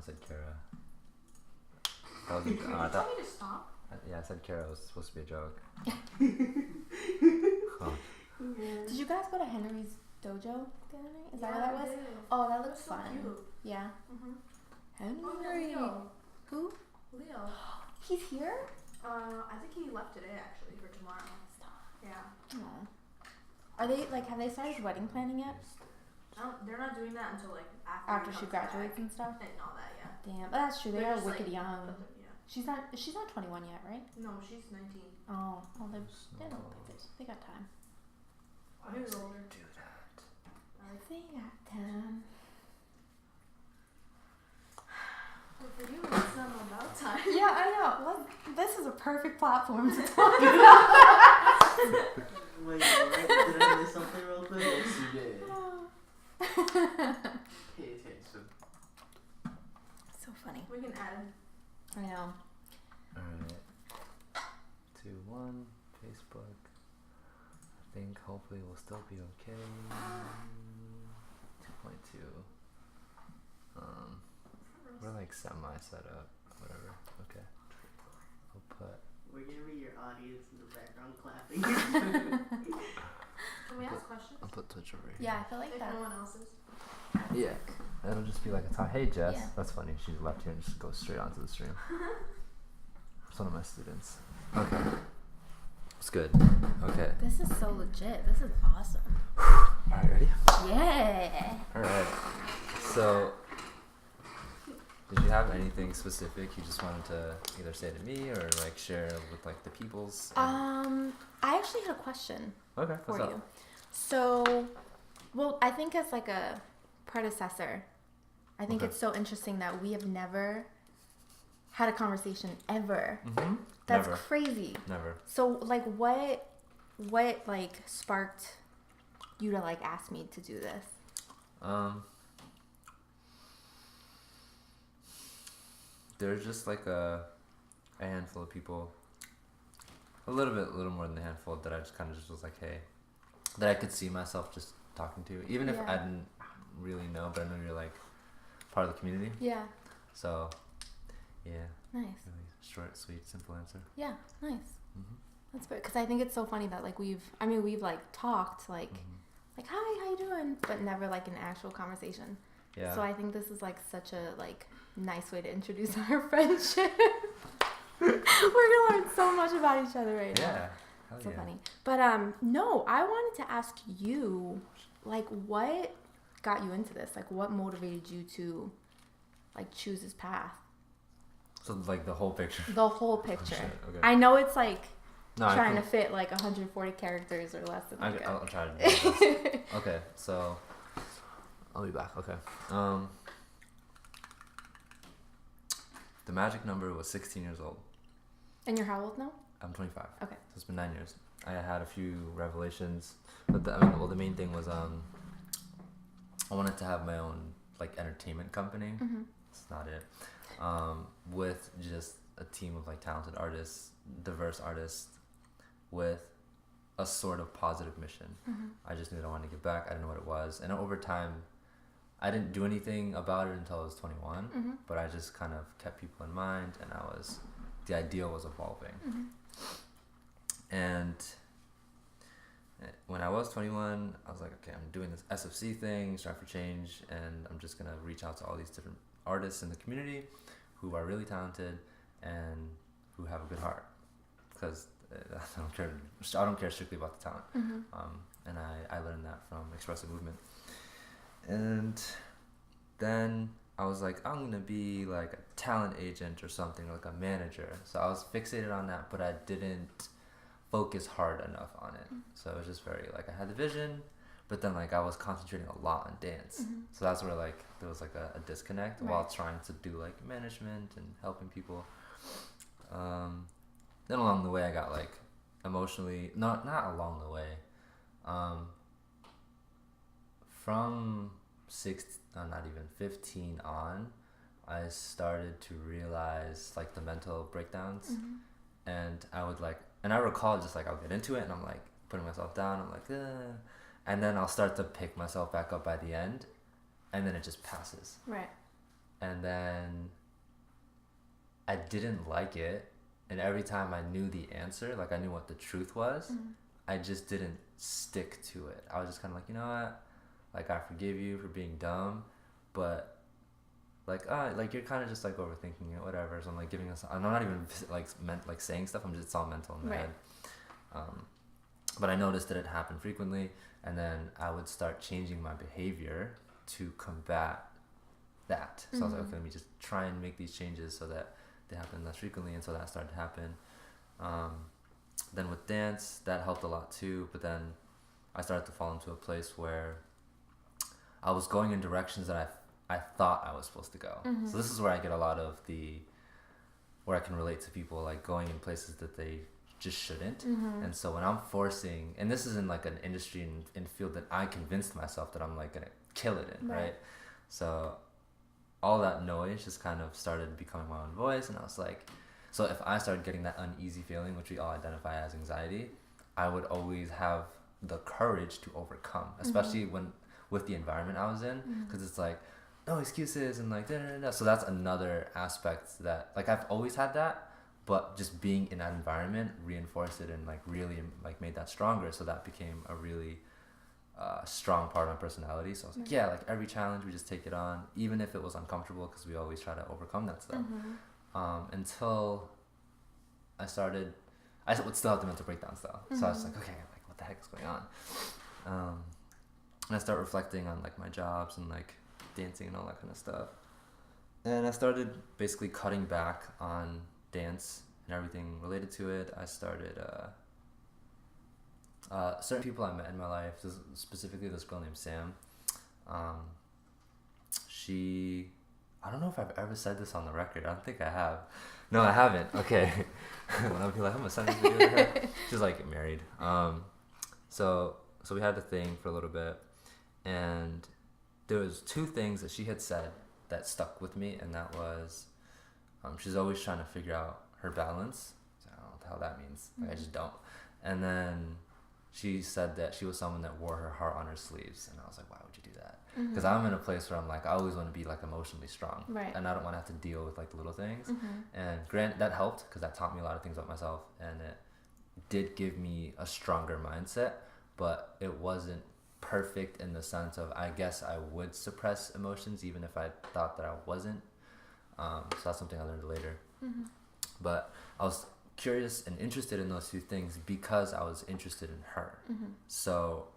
said Kara. That was Did you tell me to stop? Yeah, I said Kara was supposed to be a joke. Huh. Did you guys go to Henry's dojo the other night? Is that what that was? Did. Oh, that looks so fun. Cute. Yeah. Mm-hmm. Henry. Leo. Who? Leo. He's here? I think he left today actually for tomorrow. Stop. Yeah. Aww. Are they have they started wedding planning yet? They're not doing that until like After she comes graduates back and stuff? and all that. Yeah. Damn. But that's true. They They're are just, wicked like, young. Yeah. She's not 21 yet, right? No, she's 19. Oh, well, they're little babies. They got time. He was older. Do that. They got time. Well, for you, it's not about time. Yeah, I know. Well, this is a perfect platform to talk about. Wait, what? Did I miss something real quick? Yes, you did. Pay attention. So funny. We can add. I know. Alright. 2-1 Facebook. I think hopefully we'll still be okay. 2.2. We're like semi set up. Whatever. Okay. I'll put. We're gonna be your audience in the background clapping. Can we ask questions? I'll put Twitch over here. Yeah, I feel like If that. no one else is. Yeah. It'll just be like a talk. Hey Jess. Yeah. That's funny. She left here and just goes straight onto the stream. It's one of my students. Okay. It's good. Okay. This is so legit. This is awesome. Alright, ready? Yeah. Alright. So, did you have anything specific you just wanted to either say to me or like share with like the peoples? I actually had a question Okay. for What's you. up? So, well, I think as like a predecessor, I think Okay. it's so interesting that we have never had a conversation ever. Mm-hmm. That's Never. crazy. Never. So, like, what like sparked you to like ask me to do this? There's just like a handful of people, a little more than a handful that I just kind of just was like, hey, that I could see myself just talking to, even if Yeah. I didn't really know, but I know you're like part of the community. Yeah. So, yeah, Nice. really short, sweet, simple answer. Yeah. Nice. Mm-hmm. That's because I think it's so funny that like we've like talked like Mm-hmm. hi, how you doing, but never like an actual conversation. Yeah. So I think this is like such a like nice way to introduce our friendship. We're gonna learn so much about each other right now. Yeah. Hell So yeah. funny. But no, I wanted to ask you, like, what got you into this? Like, what motivated you to like choose this path? So like the whole picture. The whole picture. shit, okay. I know it's like No, trying to fit like 140 characters or less than like I'll try to do this. Okay, so I'll be back. Okay. The magic number was 16 years old. And you're how old now? I'm 25. Okay. So it's been 9 years. I had a few revelations, but the main thing was I wanted to have my own like entertainment company. Mm-hmm. That's not it. With just a team of like talented artists, diverse artists, with a sort of positive mission. Mm-hmm. I just knew that I wanted to give back. I didn't know what it was, and over time, I didn't do anything about it until I was 21. Mm-hmm. But I just kind of kept people in mind, and the idea was evolving. Mm-hmm. And when I was 21, I was like, okay, I'm doing this SFC thing, Strive for Change, and I'm just gonna reach out to all these different artists in the community who are really talented and who have a good heart, because I don't care strictly about the talent. Mm-hmm. And I learned that from expressive movement. And then I was like, I'm gonna be like a talent agent or something, like a manager. So I was fixated on that, but I didn't focus hard enough on it. So it was just very like, I had the vision, but then like I was concentrating a lot on dance. Mm-hmm. So that's where like there was like a disconnect Right. while trying to do like management and helping people. Then along the way I got like emotionally, not along the way, from not even 15 on, I started to realize like the mental breakdowns. Mm-hmm. And I recall just like I'll get into it and I'm like putting myself down, I'm like, and then I'll start to pick myself back up by the end, and then it just passes. Right. and then I didn't like it, and every time I knew the answer, like I knew what the truth was, I just didn't stick to it. I was just kind of like, you know what, like I forgive you for being dumb, but like like you're kind of just like overthinking it, whatever. So I'm like giving us, I'm not even like like saying stuff. I'm just, it's all mental in my head. But I noticed that it happened frequently, and then I would start changing my behavior to combat that. So I was like, okay, let me just try and make these changes so that they happen less frequently, and so that started to happen. Then with dance, that helped a lot too, but then I started to fall into a place where I was going in directions that I thought I was supposed to go. So this is where I get a lot of where I can relate to people like going in places that they just shouldn't. And so when I'm forcing, and this is in like an industry and field that I convinced myself that I'm like gonna kill it in, right? So all that noise just kind of started becoming my own voice, and I was like, so if I started getting that uneasy feeling, which we all identify as anxiety, I would always have the courage to overcome, especially when with the environment I was in, because it's like no excuses and like da, da, da, da. So that's another aspect that like I've always had that, but just being in that environment reinforced it and like really like made that stronger. So that became a really strong part of my personality. So I was like, yeah, like every challenge we just take it on, even if it was uncomfortable, because we always try to overcome that stuff. Until I would still have the mental breakdowns though. So I was like, okay, like what the heck is going on? And I start reflecting on like my jobs and like dancing and all that kind of stuff. And I started basically cutting back on dance and everything related to it. I started certain people I met in my life, specifically this girl named Sam. I don't know if I've ever said this on the record. I don't think I have. No, I haven't. Okay. When I'll be like, I'm gonna send this video to her. She's like married. So we had a thing for a little bit, and there was two things that she had said that stuck with me, and that was, she's always trying to figure out her balance. So I don't know what the hell that means. Like, I just don't. And then she said that she was someone that wore her heart on her sleeves, and I was like, why would you do that? Because I'm in a place where I'm like, I always want to be like emotionally strong, and I don't want to have to deal with like the little things. And that helped because that taught me a lot of things about myself, and it did give me a stronger mindset, but it wasn't perfect in the sense of, I guess I would suppress emotions even if I thought that I wasn't. So that's something I learned later. But I was curious and interested in those two things because I was interested in her. So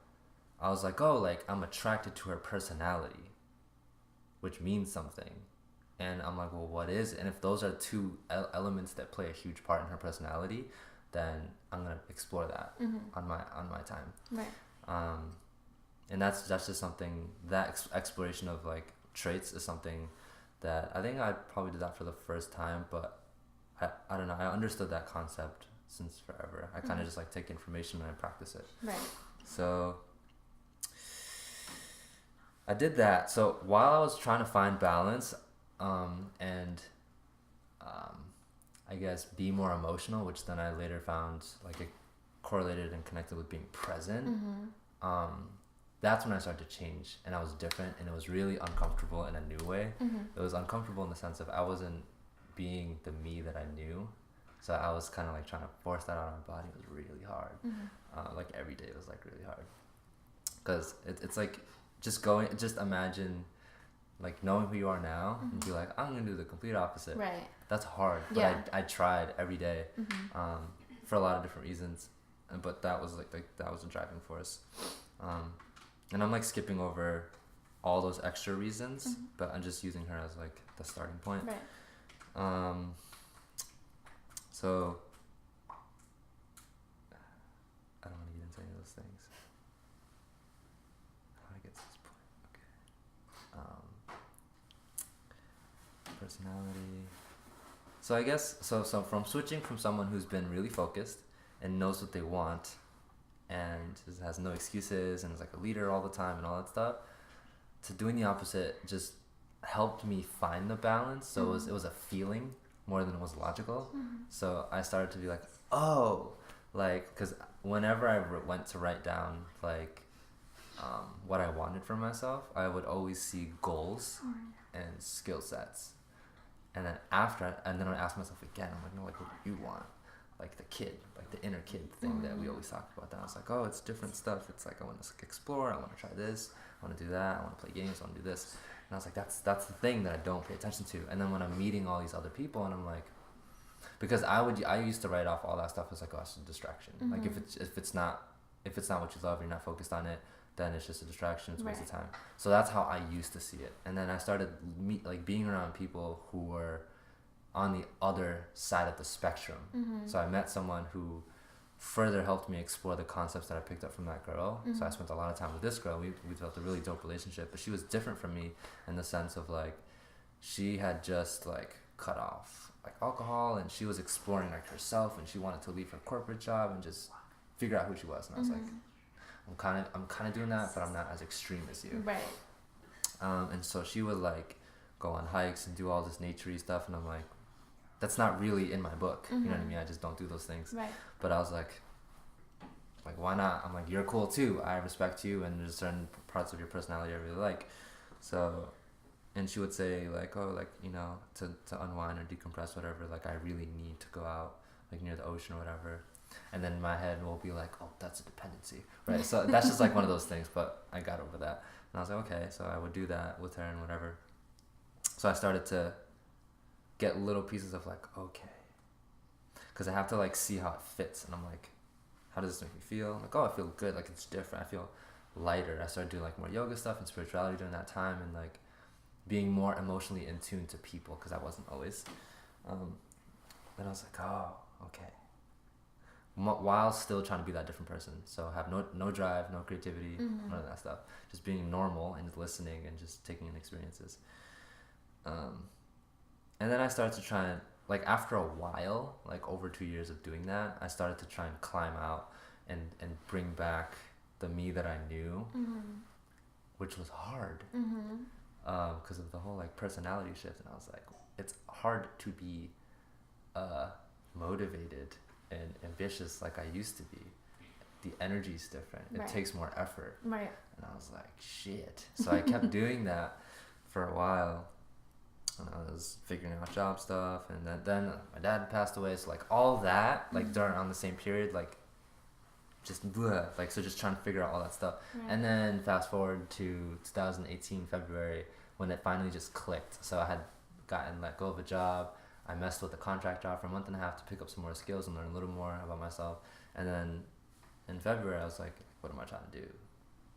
I was like, oh, like I'm attracted to her personality, which means something. And I'm like, well, what is it? And if those are two elements that play a huge part in her personality, then I'm gonna explore that on my time. And that's just something, that exploration of like traits is something that I think I probably did that for the first time, but I don't know, I understood that concept since forever. I kind of just like take information and I practice it. So I did that. So while I was trying to find balance, and I guess be more emotional, which then I later found like it correlated and connected with being present. That's when I started to change, and I was different, and it was really uncomfortable in a new way. It was uncomfortable in the sense of I wasn't being the me that I knew, so I was kind of like trying to force that out on my body. It was really hard. Like every day was like really hard, because it's like just imagine like knowing who you are now and be like, I'm gonna do the complete opposite. That's hard, but I tried every day, for a lot of different reasons, but that was like that was a driving force. And I'm like skipping over all those extra reasons, but I'm just using her as like the starting point. So I don't want to get into any of those things. How do I get to this point? Okay. Personality. So I guess so from switching from someone who's been really focused and knows what they want and has no excuses and is like a leader all the time and all that stuff, to doing the opposite just helped me find the balance. So it was a feeling more than it was logical. So I started to be like, oh, like, because whenever I went to write down like what I wanted for myself, I would always see goals and skill sets. And then and then I ask myself again, I'm like, no, like, what do you want? Like the kid, like the inner kid thing that we always talk about. Then I was like, oh, it's different stuff. It's like, I want to explore. I want to try this. I want to do that. I want to play games. I want to do this. And I was like, that's the thing that I don't pay attention to. And then when I'm meeting all these other people, and I'm like, because I used to write off all that stuff as like, oh, it's a distraction. Like if it's not what you love, you're not focused on it, then it's just a distraction. It's a waste of time. So that's how I used to see it. And then I started being around people who were on the other side of the spectrum. So I met someone who further helped me explore the concepts that I picked up from that girl. So I spent a lot of time with this girl. We developed a really dope relationship, but she was different from me in the sense of like, she had just like cut off like alcohol, and she was exploring like herself, and she wanted to leave her corporate job and just figure out who she was. And I was like, I'm kind of doing that, but I'm not as extreme as you. Right. And so she would like go on hikes and do all this naturey stuff, and I'm like, that's not really in my book. You know what I mean? I just don't do those things. Right. But I was like, why not? I'm like, you're cool too. I respect you, and there's certain parts of your personality I really like. So, and she would say like, oh, like, you know, to unwind or decompress, whatever, like I really need to go out like near the ocean or whatever. And then my head will be like, oh, that's a dependency, right? So that's just like one of those things, but I got over that. And I was like, okay, so I would do that with her and whatever. So I started to get little pieces of like, okay, because I have to like see how it fits. And I'm like, how does this make me feel? I'm like, oh, I feel good, like it's different. I feel lighter. I started doing like more yoga stuff and spirituality during that time, and like being more emotionally in tune to people, because I wasn't always. Then I was like, oh, okay. While still trying to be that different person. So have no drive, no creativity, none of that stuff. Just being normal and just listening and just taking in experiences. And then I started to try and, like after a while, like over 2 years of doing that, I started to try and climb out and bring back the me that I knew, which was hard. Because of the whole like personality shift. And I was like, it's hard to be motivated and ambitious like I used to be. The energy's different. It takes more effort. Right. And I was like, shit. So I kept doing that for a while. And I was figuring out job stuff, and then my dad passed away. So like all that, like during on the same period, like just bleh, like so just trying to figure out all that stuff. Right. And then fast forward to 2018 February when it finally just clicked. So I had gotten let go of a job. I messed with a contract job for a month and a half to pick up some more skills and learn a little more about myself. And then in February I was like, what am I trying to do?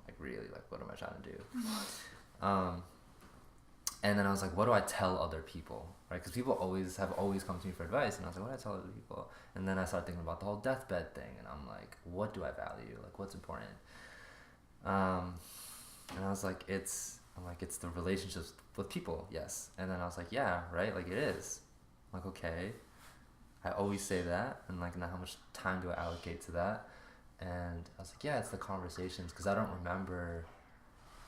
Like really, like what am I trying to do? And then I was like, what do I tell other people, right? Because people have always come to me for advice, and I was like, what do I tell other people? And then I started thinking about the whole deathbed thing, and I'm like, what do I value? Like, what's important? And I was like, it's the relationships with people, yes. And then I was like, yeah, right, like it is. I'm like, okay, I always say that, and like, now how much time do I allocate to that? And I was like, yeah, it's the conversations, because I don't remember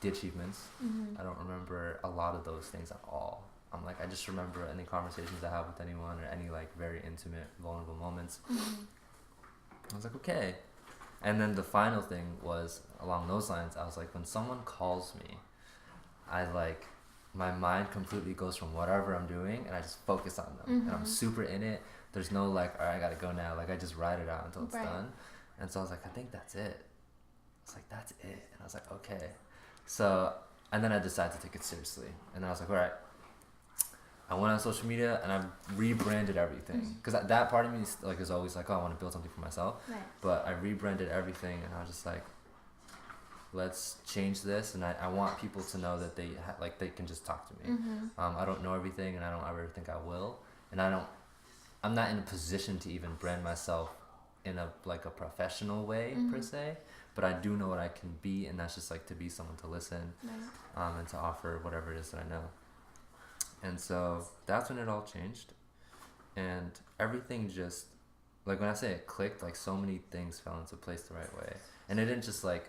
the achievements. I don't remember a lot of those things at all. I'm like, I just remember any conversations I have with anyone or any like very intimate, vulnerable moments. I was like, okay. And then the final thing was along those lines. I was like, when someone calls me, I like, my mind completely goes from whatever I'm doing and I just focus on them. And I'm super in it. There's no like, all right, I gotta go now. Like I just ride it out until it's done. And so I was like, I think that's it. It's like, that's it. And I was like, okay. So, and then I decided to take it seriously. And then I was like, all right, I went on social media and I rebranded everything. Because that part of me is always like, oh, I want to build something for myself. Right. But I rebranded everything, and I was just like, let's change this. And I want people to know that they can just talk to me. I don't know everything, and I don't ever think I will. And I'm not in a position to even brand myself in a professional way per se. But I do know what I can be, and that's just like to be someone to listen, and to offer whatever it is that I know. And so that's when it all changed, and everything just, like when I say it clicked, like so many things fell into place the right way, and it didn't just like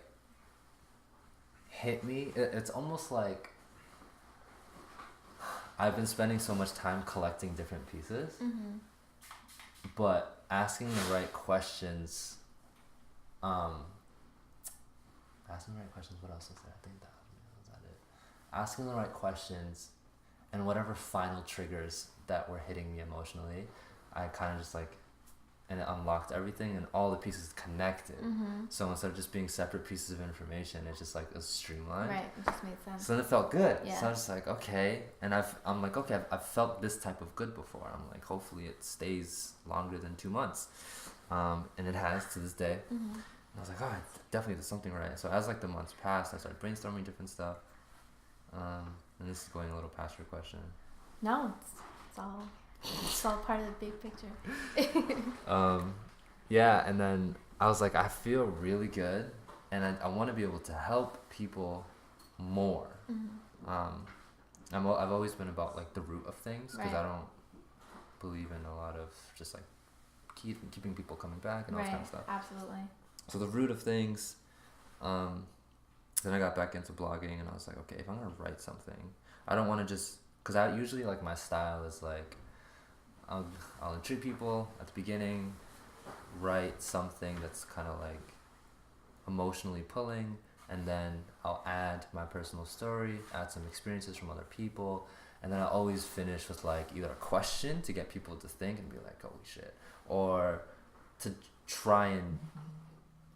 hit me. It's almost like I've been spending so much time collecting different pieces, but asking the right questions asking the right questions. What else was there? I think that was that it. Asking the right questions, and whatever final triggers that were hitting me emotionally, I kind of just like, and it unlocked everything, and all the pieces connected. So instead of just being separate pieces of information, it's just like a streamlined. Right, it just made sense. So then it felt good. Yeah. So I was just like, okay, and I'm like, okay, I've felt this type of good before. I'm like, hopefully it stays longer than 2 months, and it has to this day. And I was like, oh, I definitely did something right. So as like the months passed, I started brainstorming different stuff. And this is going a little past your question. No, it's all part of the big picture. Yeah, and then I was like, I feel really good, and I want to be able to help people more. I've always been about like the root of things, because I don't believe in a lot of just like keeping people coming back and all that kind of stuff. Absolutely. So the root of things, then I got back into blogging, and I was like, okay, if I'm gonna write something, I don't want to just, because I usually like my style is like, I'll intrigue people at the beginning, write something that's kind of like emotionally pulling, and then I'll add my personal story, add some experiences from other people, and then I always finish with like either a question to get people to think and be like, holy shit, or to try and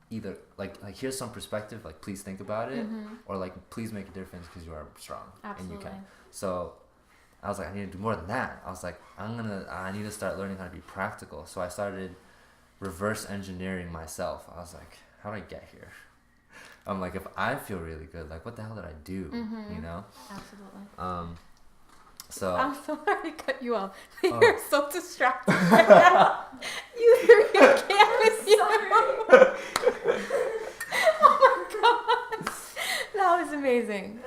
either like here's some perspective, like please think about it, or like please make a difference because you are strong. Absolutely. And you can. So I was like, I need to do more than that. I was like, I need to start learning how to be practical. So I started reverse engineering myself. I was like, how did I get here? I'm like, if I feel really good, like what the hell did I do? You know? Absolutely. So I'm sorry to cut you off. You're so distracted right now. You threw your can with you. Oh my god. That was amazing.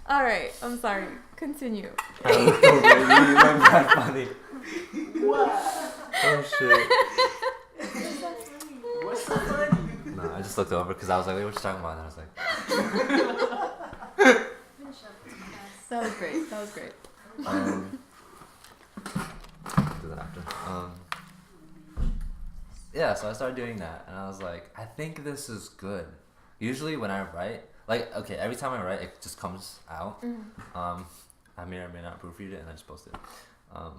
Alright, I'm sorry. Continue. That funny. What? Oh shit. What's so funny? No, I just looked over because I was like, wait, what you talking about? And I was like, Finish up this mess. That was great. That was great. do that after. Yeah, so I started doing that, and I was like, I think this is good. Usually when I write, like, okay, every time I write, it just comes out. I may or may not proofread it, and I just post it.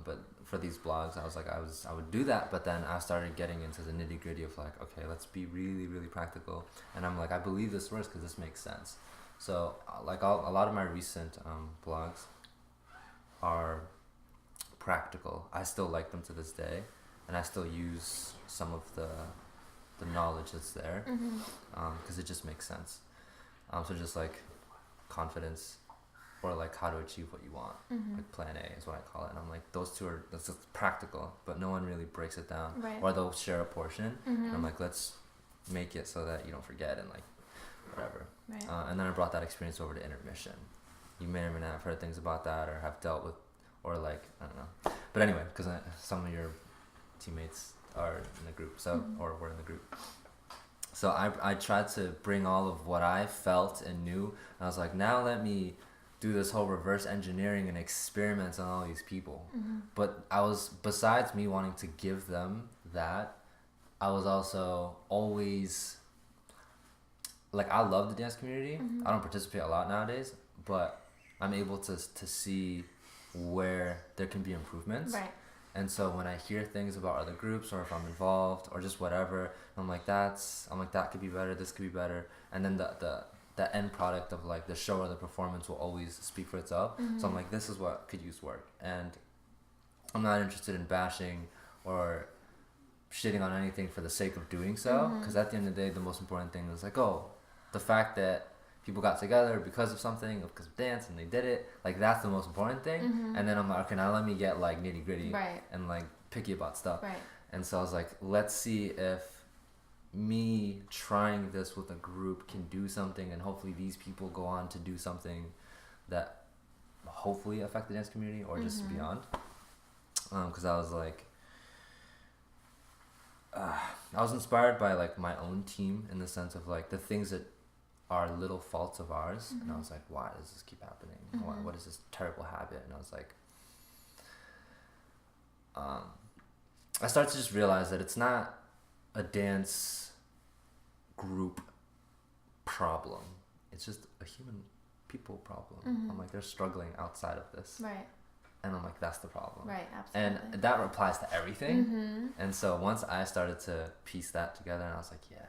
But for these blogs, I was like, I would do that, but then I started getting into the nitty gritty of like, okay, let's be really, really practical. And I'm like, I believe this works because this makes sense. So like a lot of my recent blogs are practical. I still like them to this day, and I still use some of the knowledge that's there, because it just makes sense. So just like confidence, or like how to achieve what you want, like plan A is what I call it. And I'm like, those two are, that's just practical, but no one really breaks it down. Right. Or they'll share a portion, and I'm like, let's make it so that you don't forget, and like whatever. Right. And then I brought that experience over to intermission. You may or may not have heard things about that, or have dealt with, or like, I don't know. But anyway, because some of your teammates are in the group, so or were in the group. So I tried to bring all of what I felt and knew, and I was like, now let me do this whole reverse engineering and experiments on all these people. But I was, besides me wanting to give them that, I was also always, like, I love the dance community. I don't participate a lot nowadays, but I'm able to see where there can be improvements. Right. And so when I hear things about other groups, or if I'm involved, or just whatever, I'm like, that could be better, this could be better. And then the end product of like the show or the performance will always speak for itself. So I'm like, this is what could use work. And I'm not interested in bashing or shitting on anything for the sake of doing so. Because at the end of the day, the most important thing is like, oh, the fact that people got together because of something, because of dance, and they did it, like that's the most important thing. And then I'm like, okay, now let me get like nitty gritty, Right. and like picky about stuff. Right. And so I was like, let's see if me trying this with a group can do something, and hopefully these people go on to do something that hopefully affect the dance community, or just beyond. Because I was like, I was inspired by like my own team, in the sense of like the things that are little faults of ours, and I was like, why does this keep happening? What is this terrible habit? And I was like, I started to just realize that it's not a dance group problem. It's just a human people problem. I'm like, they're struggling outside of this. Right. And I'm like, that's the problem. Right, absolutely. And that applies to everything. And so once I started to piece that together, and I was like, yeah,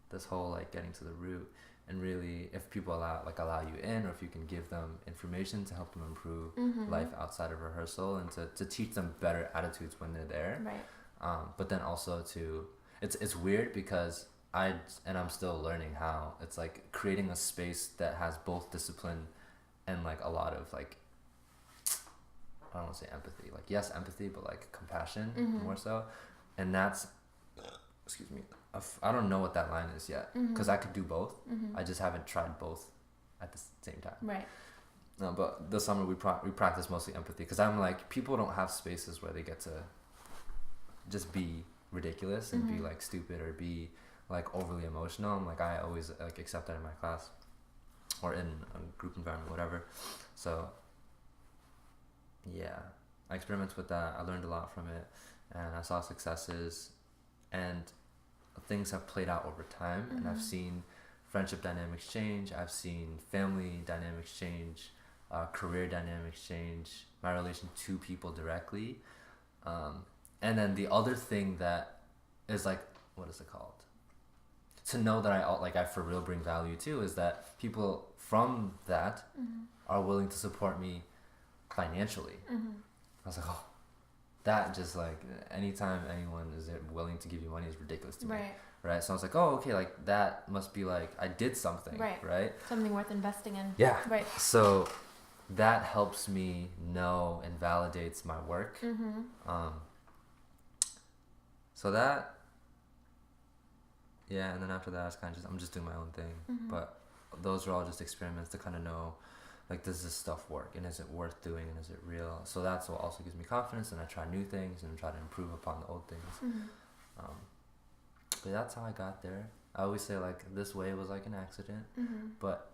this whole like getting to the root, and really if people allow you in, or if you can give them information to help them improve life outside of rehearsal, and to teach them better attitudes when they're there. Right. But then also it's weird because I'm still learning how it's like creating a space that has both discipline and like a lot of like, I don't want to say empathy, like yes, empathy, but like compassion more so. And that's, excuse me, I don't know what that line is yet, because I could do both. I just haven't tried both at the same time. Right. No, but this summer we practice mostly empathy, because I'm like, people don't have spaces where they get to just be ridiculous and be like stupid or be like overly emotional. I'm like, I always like accept that in my class or in a group environment, whatever. So yeah, I experimented with that. I learned a lot from it, and I saw successes, and things have played out over time. And I've seen friendship dynamics change. I've seen family dynamics change, career dynamics change, my relation to people directly. And then the other thing that is like, what is it called? To know that I for real bring value too, is that people from that are willing to support me financially. I was like, oh, that just like, anytime anyone is willing to give you money is ridiculous to me. Right. So I was like, oh, okay, like that must be like I did something. Right. Something worth investing in. Yeah. Right. So that helps me know and validates my work. So that, yeah, and then after that, I'm just doing my own thing. But those are all just experiments to kind of know, like, does this stuff work, and is it worth doing, and is it real? So that's what also gives me confidence, and I try new things and try to improve upon the old things. But that's how I got there. I always say like this way was like an accident, but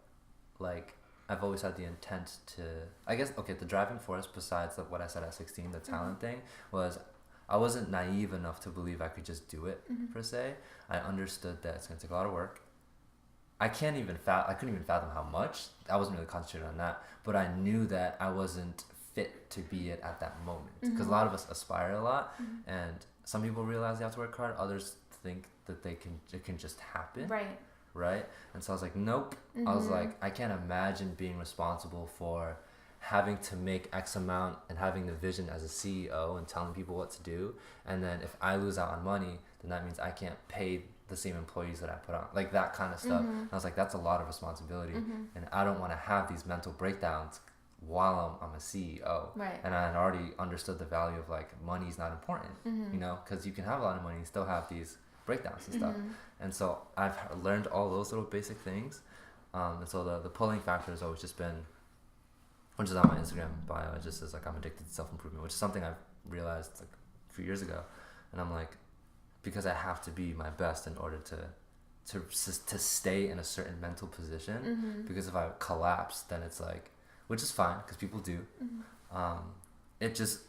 like I've always had the intent to, I guess, okay, the driving force besides what I said at 16, the talent thing, was I wasn't naive enough to believe I could just do it per se. I understood that it's gonna take a lot of work. I couldn't even fathom how much. I wasn't really concentrated on that, but I knew that I wasn't fit to be it at that moment, because a lot of us aspire a lot, and some people realize they have to work hard. Others think that it can just happen. Right. And so I was like, nope. I was like, I can't imagine being responsible for having to make X amount and having the vision as a CEO and telling people what to do, and then if I lose out on money, then that means I can't pay the same employees that I put on, like that kind of stuff. And I was like, that's a lot of responsibility, and I don't want to have these mental breakdowns while I'm a CEO. And I had already understood the value of like, money's not important, you know, because you can have a lot of money and still have these breakdowns and stuff. And so I've learned all those little basic things, and so the pulling factor has always just been, which is on my Instagram bio, it just says like, I'm addicted to self-improvement, which is something I've realized like a few years ago. And I'm like, because I have to be my best in order to stay in a certain mental position, because if I collapse, then it's like, which is fine because people do, it just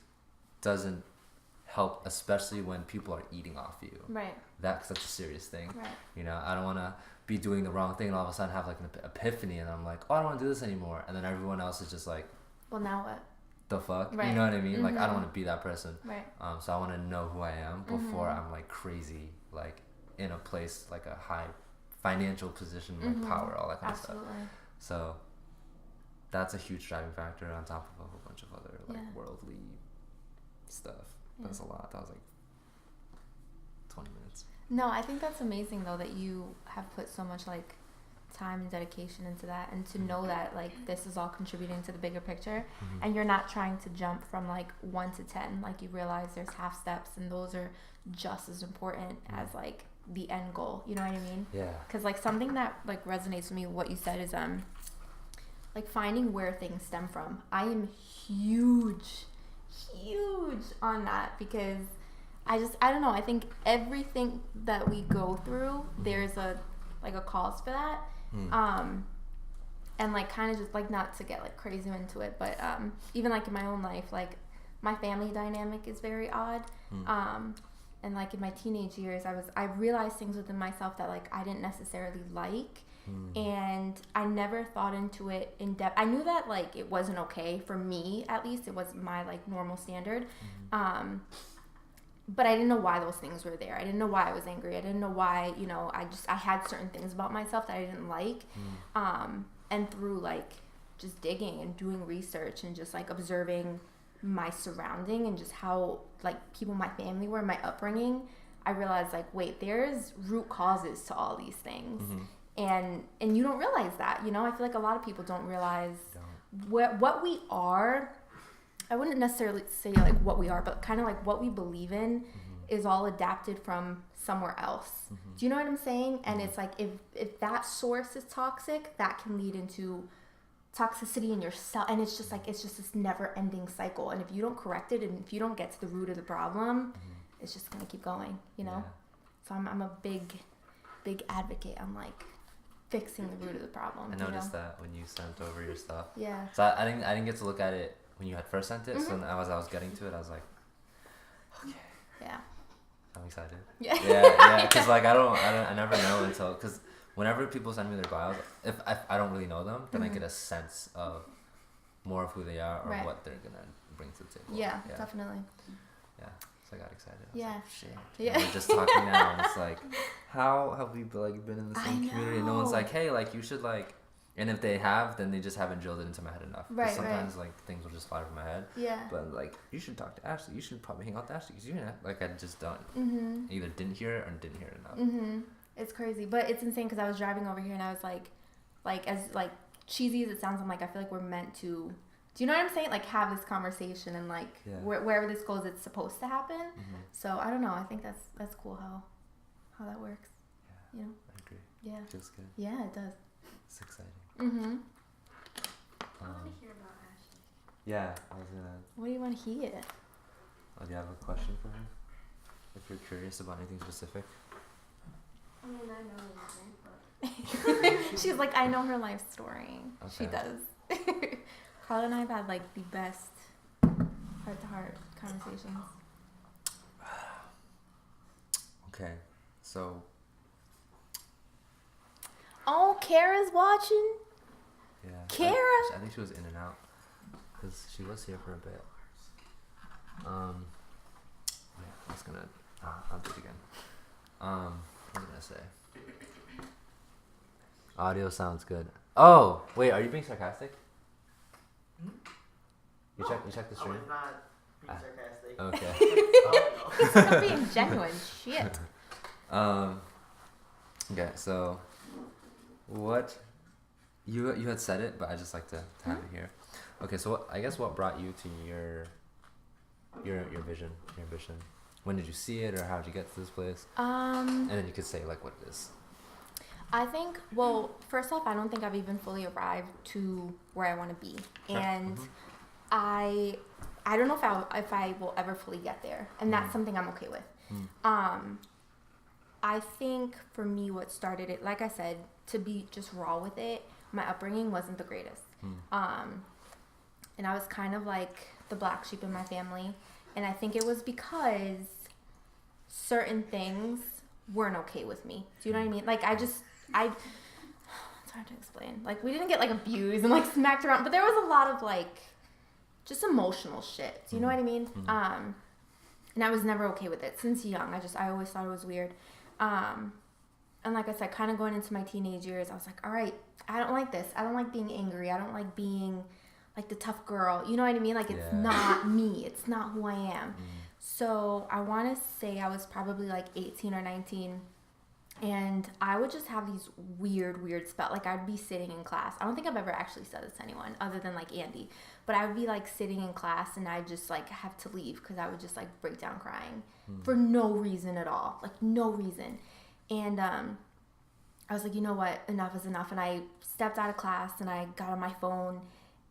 doesn't help, especially when people are eating off you. That's such a serious thing. You know, I don't want to be doing the wrong thing and all of a sudden have like an epiphany, and I'm like, oh, I don't want to do this anymore, and then everyone else is just like, well, now what? The fuck? You know what I mean? Like, I don't want to be that person. So I want to know who I am before I'm like crazy, like in a place like a high financial position, like power, all that kind of stuff. So that's a huge driving factor on top of a whole bunch of other like worldly stuff. That's a lot. That was like 20 minutes. No, I think that's amazing though, that you have put so much like time and dedication into that, and to know that like this is all contributing to the bigger picture, and you're not trying to jump from like 1 to 10. Like, you realize there's half steps, and those are just as important as like the end goal. You know what I mean? Yeah. Because like something that like resonates with me, what you said, is like finding where things stem from. I am huge on that, because I don't know, I think everything that we go through, there's a cause for that. And like kind of just like, not to get like crazy into it, but even like in my own life, like my family dynamic is very odd. And like in my teenage years, I realized things within myself that like I didn't necessarily like, And I never thought into it in depth. I knew that like it wasn't okay for me, at least it was my like normal standard. But I didn't know why those things were there. I didn't know why I was angry. I didn't know why, you know, I had certain things about myself that I didn't like. And through like just digging and doing research and just like observing my surrounding and just how like people in my family were, my upbringing, I realized like, wait, there's root causes to all these things. And you don't realize that, you know. I feel like a lot of people don't realize what we are. I wouldn't necessarily say like what we are, but kind of like what we believe in is all adapted from somewhere else. Do you know what I'm saying? And it's like if that source is toxic, that can lead into toxicity in yourself, and it's just this never-ending cycle. And if you don't correct it, and if you don't get to the root of the problem, it's just gonna keep going, you know. So I'm a big advocate on like fixing the root of the problem. I noticed that when you sent over your stuff. Yeah. So I didn't get to look at it when you had first sent it. So as I was getting to it, I was like, okay. Yeah. I'm excited. Yeah. Yeah. Because like I never know until, because whenever people send me their bios, if I don't really know them, then I get a sense of more of who they are or what they're gonna bring to the table. Yeah, definitely. Yeah. So I got excited. I was Yeah. like, shit. Yeah. And we're just talking now, and it's like, how have we like been in the same community? No one's like, hey, like you should like, and if they have, then they just haven't drilled it into my head enough. Right. Sometimes like things will just fly from my head. Yeah. But like, you should talk to Ashley. You should probably hang out with Ashley because you're like, I just don't. Either didn't hear it or didn't hear it enough. It's crazy, but it's insane because I was driving over here and I was like as like cheesy as it sounds, I'm like, I feel like we're meant to. Do you know what I'm saying? Like have this conversation and like wherever this goes, it's supposed to happen. So I don't know. I think that's cool how that works. Yeah, you know. I agree. Yeah. Feels good. Yeah, it does. It's exciting. I want to hear about Ashley. Yeah, I was gonna. What do you want to hear? Oh, do you have a question for her? If you're curious about anything specific. I mean, I know everything, but She's like, I know her life story. Okay. She does. Carla and I have had like the best heart-to-heart conversations. Okay, so. Oh, Kara's watching. Yeah. Kara. I think she was in and out because she was here for a bit. Yeah, I was gonna. I'll do it again. What was I gonna say? Audio sounds good. Oh, wait, are you being sarcastic? You check the stream? I was not being sarcastic. Okay. Oh, no. He's not being genuine. Shit. Okay, so what you had said it, but I just like to have it here. Okay, so I guess what brought you to your vision, your ambition? When did you see it, or how did you get to this place? And then you could say like what it is. I think, well, first off, I don't think I've even fully arrived to where I want to be. Sure. And I don't know if I will ever fully get there. And that's something I'm okay with. I think for me, what started it, like I said, to be just raw with it, my upbringing wasn't the greatest. And I was kind of like the black sheep in my family. And I think it was because certain things weren't okay with me. Do you know what I mean? Like, it's hard to explain. Like, we didn't get, like, abused and, like, smacked around. But there was a lot of, like, just emotional shit. Do you know what I mean? And I was never okay with it. Since young, I always thought it was weird. And like I said, kind of going into my teenage years, I was like, all right, I don't like this. I don't like being angry. I don't like being, like, the tough girl. You know what I mean? Like, it's not me. It's not who I am. So I want to say I was probably, like, 18 or 19. And I would just have these weird spells. Like, I'd be sitting in class. I don't think I've ever actually said this to anyone other than, like, Andy. But I would be, like, sitting in class and I'd just, like, have to leave because I would just, like, break down crying for no reason at all. Like, no reason. And I was like, you know what? Enough is enough. And I stepped out of class and I got on my phone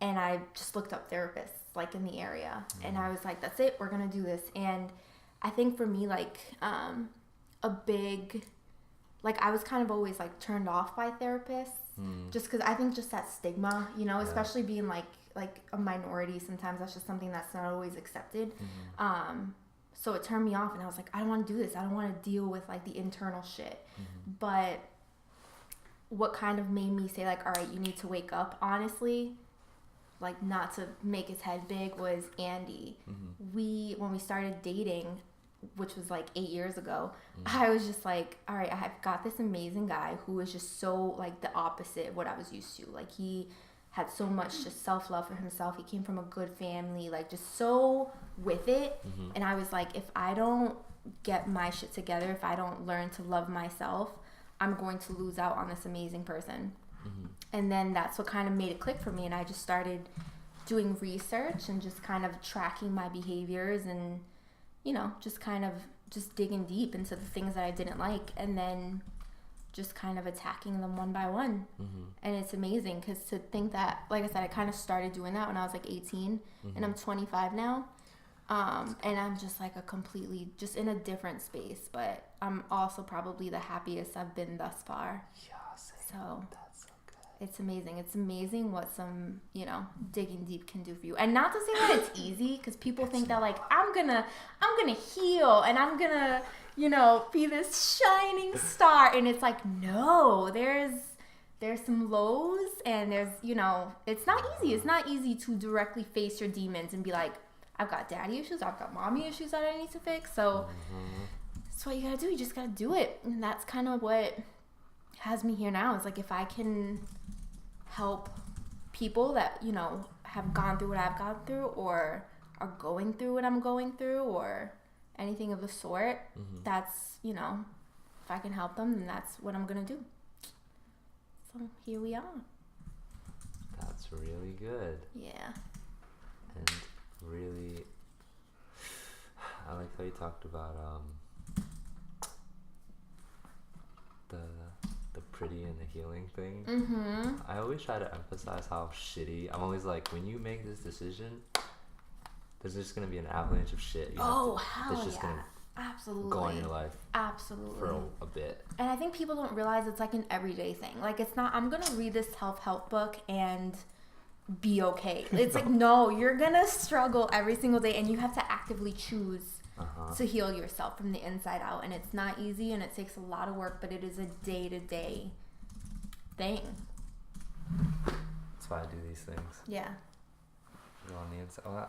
and I just looked up therapists, like, in the area. And I was like, that's it. We're going to do this. And I think for me, like, a big... Like, I was kind of always, like, turned off by therapists just because I think just that stigma, you know, especially being, like a minority, sometimes that's just something that's not always accepted. So it turned me off, and I was like, I don't want to do this. I don't want to deal with, like, the internal shit. But what kind of made me say like, all right, you need to wake up, honestly, like not to make his head big, was Andy. When we started dating, which was like 8 years ago, I was just like, all right, I have got this amazing guy who is just so like the opposite of what I was used to. Like he had so much just self-love for himself. He came from a good family, like just so with it. And I was like, if I don't get my shit together, if I don't learn to love myself, I'm going to lose out on this amazing person. And then that's what kind of made it click for me. And I just started doing research and just kind of tracking my behaviors and, you know, just kind of just digging deep into the things that I didn't like, and then just kind of attacking them one by one. And it's amazing because to think that, like I said, I kind of started doing that when I was like 18 and I'm 25 now. And I'm just like a completely, just in a different space, but I'm also probably the happiest I've been thus far. So That's so good. it's amazing. It's amazing what some, you know, digging deep can do for you. And not to say that it's easy, because people think that like, I'm gonna heal and I'm gonna, you know, be this shining star. And it's like, no, there's some lows, and there's, you know, it's not easy. It's not easy to directly face your demons and be like, I've got daddy issues, I've got mommy issues that I need to fix. So that's what you gotta do. You just gotta do it. And that's kind of what has me here now. Is like, if I can help people that, you know, have gone through what I've gone through, or are going through what I'm going through, or anything of the sort, that's, you know, if I can help them, then that's what I'm gonna do. So here we are. That's really good. Yeah. And really, I like how you talked about the pretty and the healing thing. I always try to emphasize how shitty. I'm always like, when you make this decision, there's just gonna be an avalanche of shit. Hell that's just yeah. gonna Absolutely. go on your life Absolutely. for a bit. And I think people don't realize it's like an everyday thing. Like, it's not, I'm gonna read this self-help book and be okay. It's like, no, you're gonna struggle every single day, and you have to actively choose to heal yourself from the inside out. And it's not easy, and it takes a lot of work, but it is a day-to-day thing. That's why I do these things. Yeah. Go on the inside. Oh,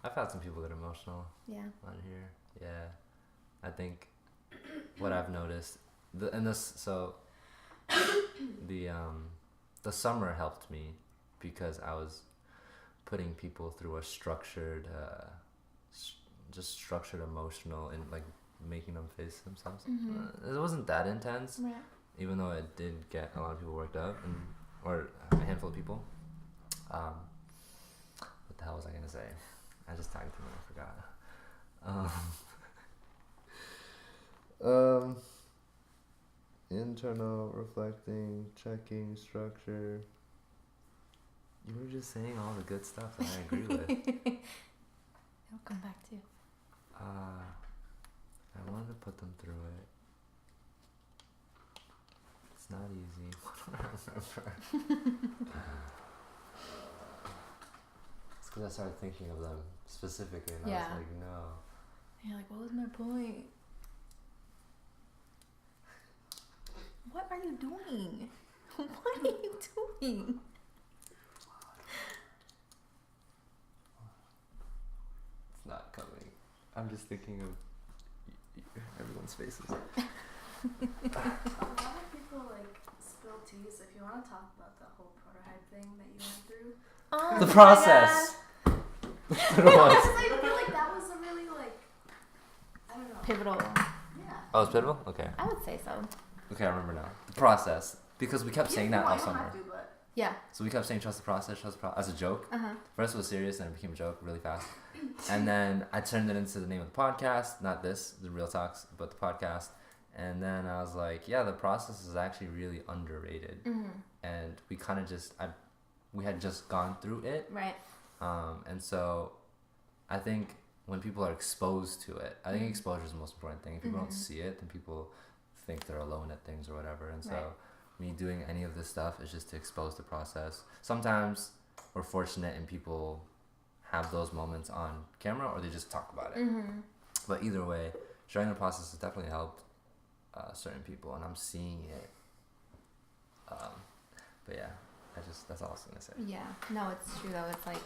I've had some people get emotional Yeah. on here. Yeah. I think what I've noticed, the summer helped me because I was putting people through a structured, just structured emotional, and like making them face themselves. It wasn't that intense, Right. even though it did get a lot of people worked up, or a handful of people. What the hell was I gonna say? I just tagged him and I forgot. Internal, reflecting, checking, structure. You were just saying all the good stuff that I agree with. It'll come back to you. I wanted to put them through it. It's not easy. I don't remember. It's because I started thinking of them specifically, and I was like, no. And you're like, what was my point? What are you doing? What are you doing? It's not coming. I'm just thinking of everyone's faces. A lot of people like spill tea, so if you want to talk about the whole prototype thing that you went through. Oh The my process. Because I feel like that was a really like, I don't know. God. Pivotal. Yeah. Oh, it's pivotal? Okay. I would say so. Okay, I remember now. The process. Because we kept saying that all You don't summer. have to, but Yeah. So we kept saying trust the process as a joke. First it was serious, then it became a joke really fast. And then I turned it into the name of the podcast, not this, the Real Talks, but the podcast. And then I was like, yeah, the process is actually really underrated. And we kind of we had just gone through it. Right. And so I think when people are exposed to it, I think exposure is the most important thing. If people don't see it, then people think they're alone at things or whatever. And so me doing any of this stuff is just to expose the process. Sometimes we're fortunate and people have those moments on camera, or they just talk about it. But either way, sharing the process has definitely helped certain people, and I'm seeing it But yeah, that's all I was gonna say. Yeah. No, it's true though. It's like,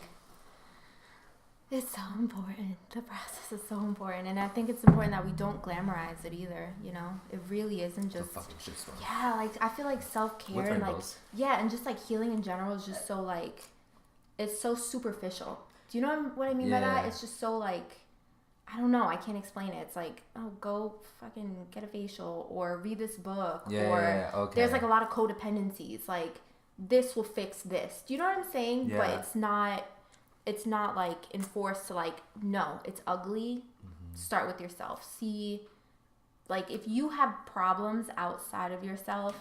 it's so important. The process is so important, and I think it's important that we don't glamorize it either. You know, it really isn't It's a just. fucking shitstorm. Yeah, like I feel like self-care With and like rainbows. and just like healing in general is just so like, it's so superficial. Do you know what I mean by that? Yeah. It's just so like, I don't know. I can't explain it. It's like, oh, go fucking get a facial or read this book or Okay. there's like a lot of codependencies. Like this will fix this. Do you know what I'm saying? Yeah. But it's not like enforced to like, no, it's ugly. Start with yourself. See, like if you have problems outside of yourself,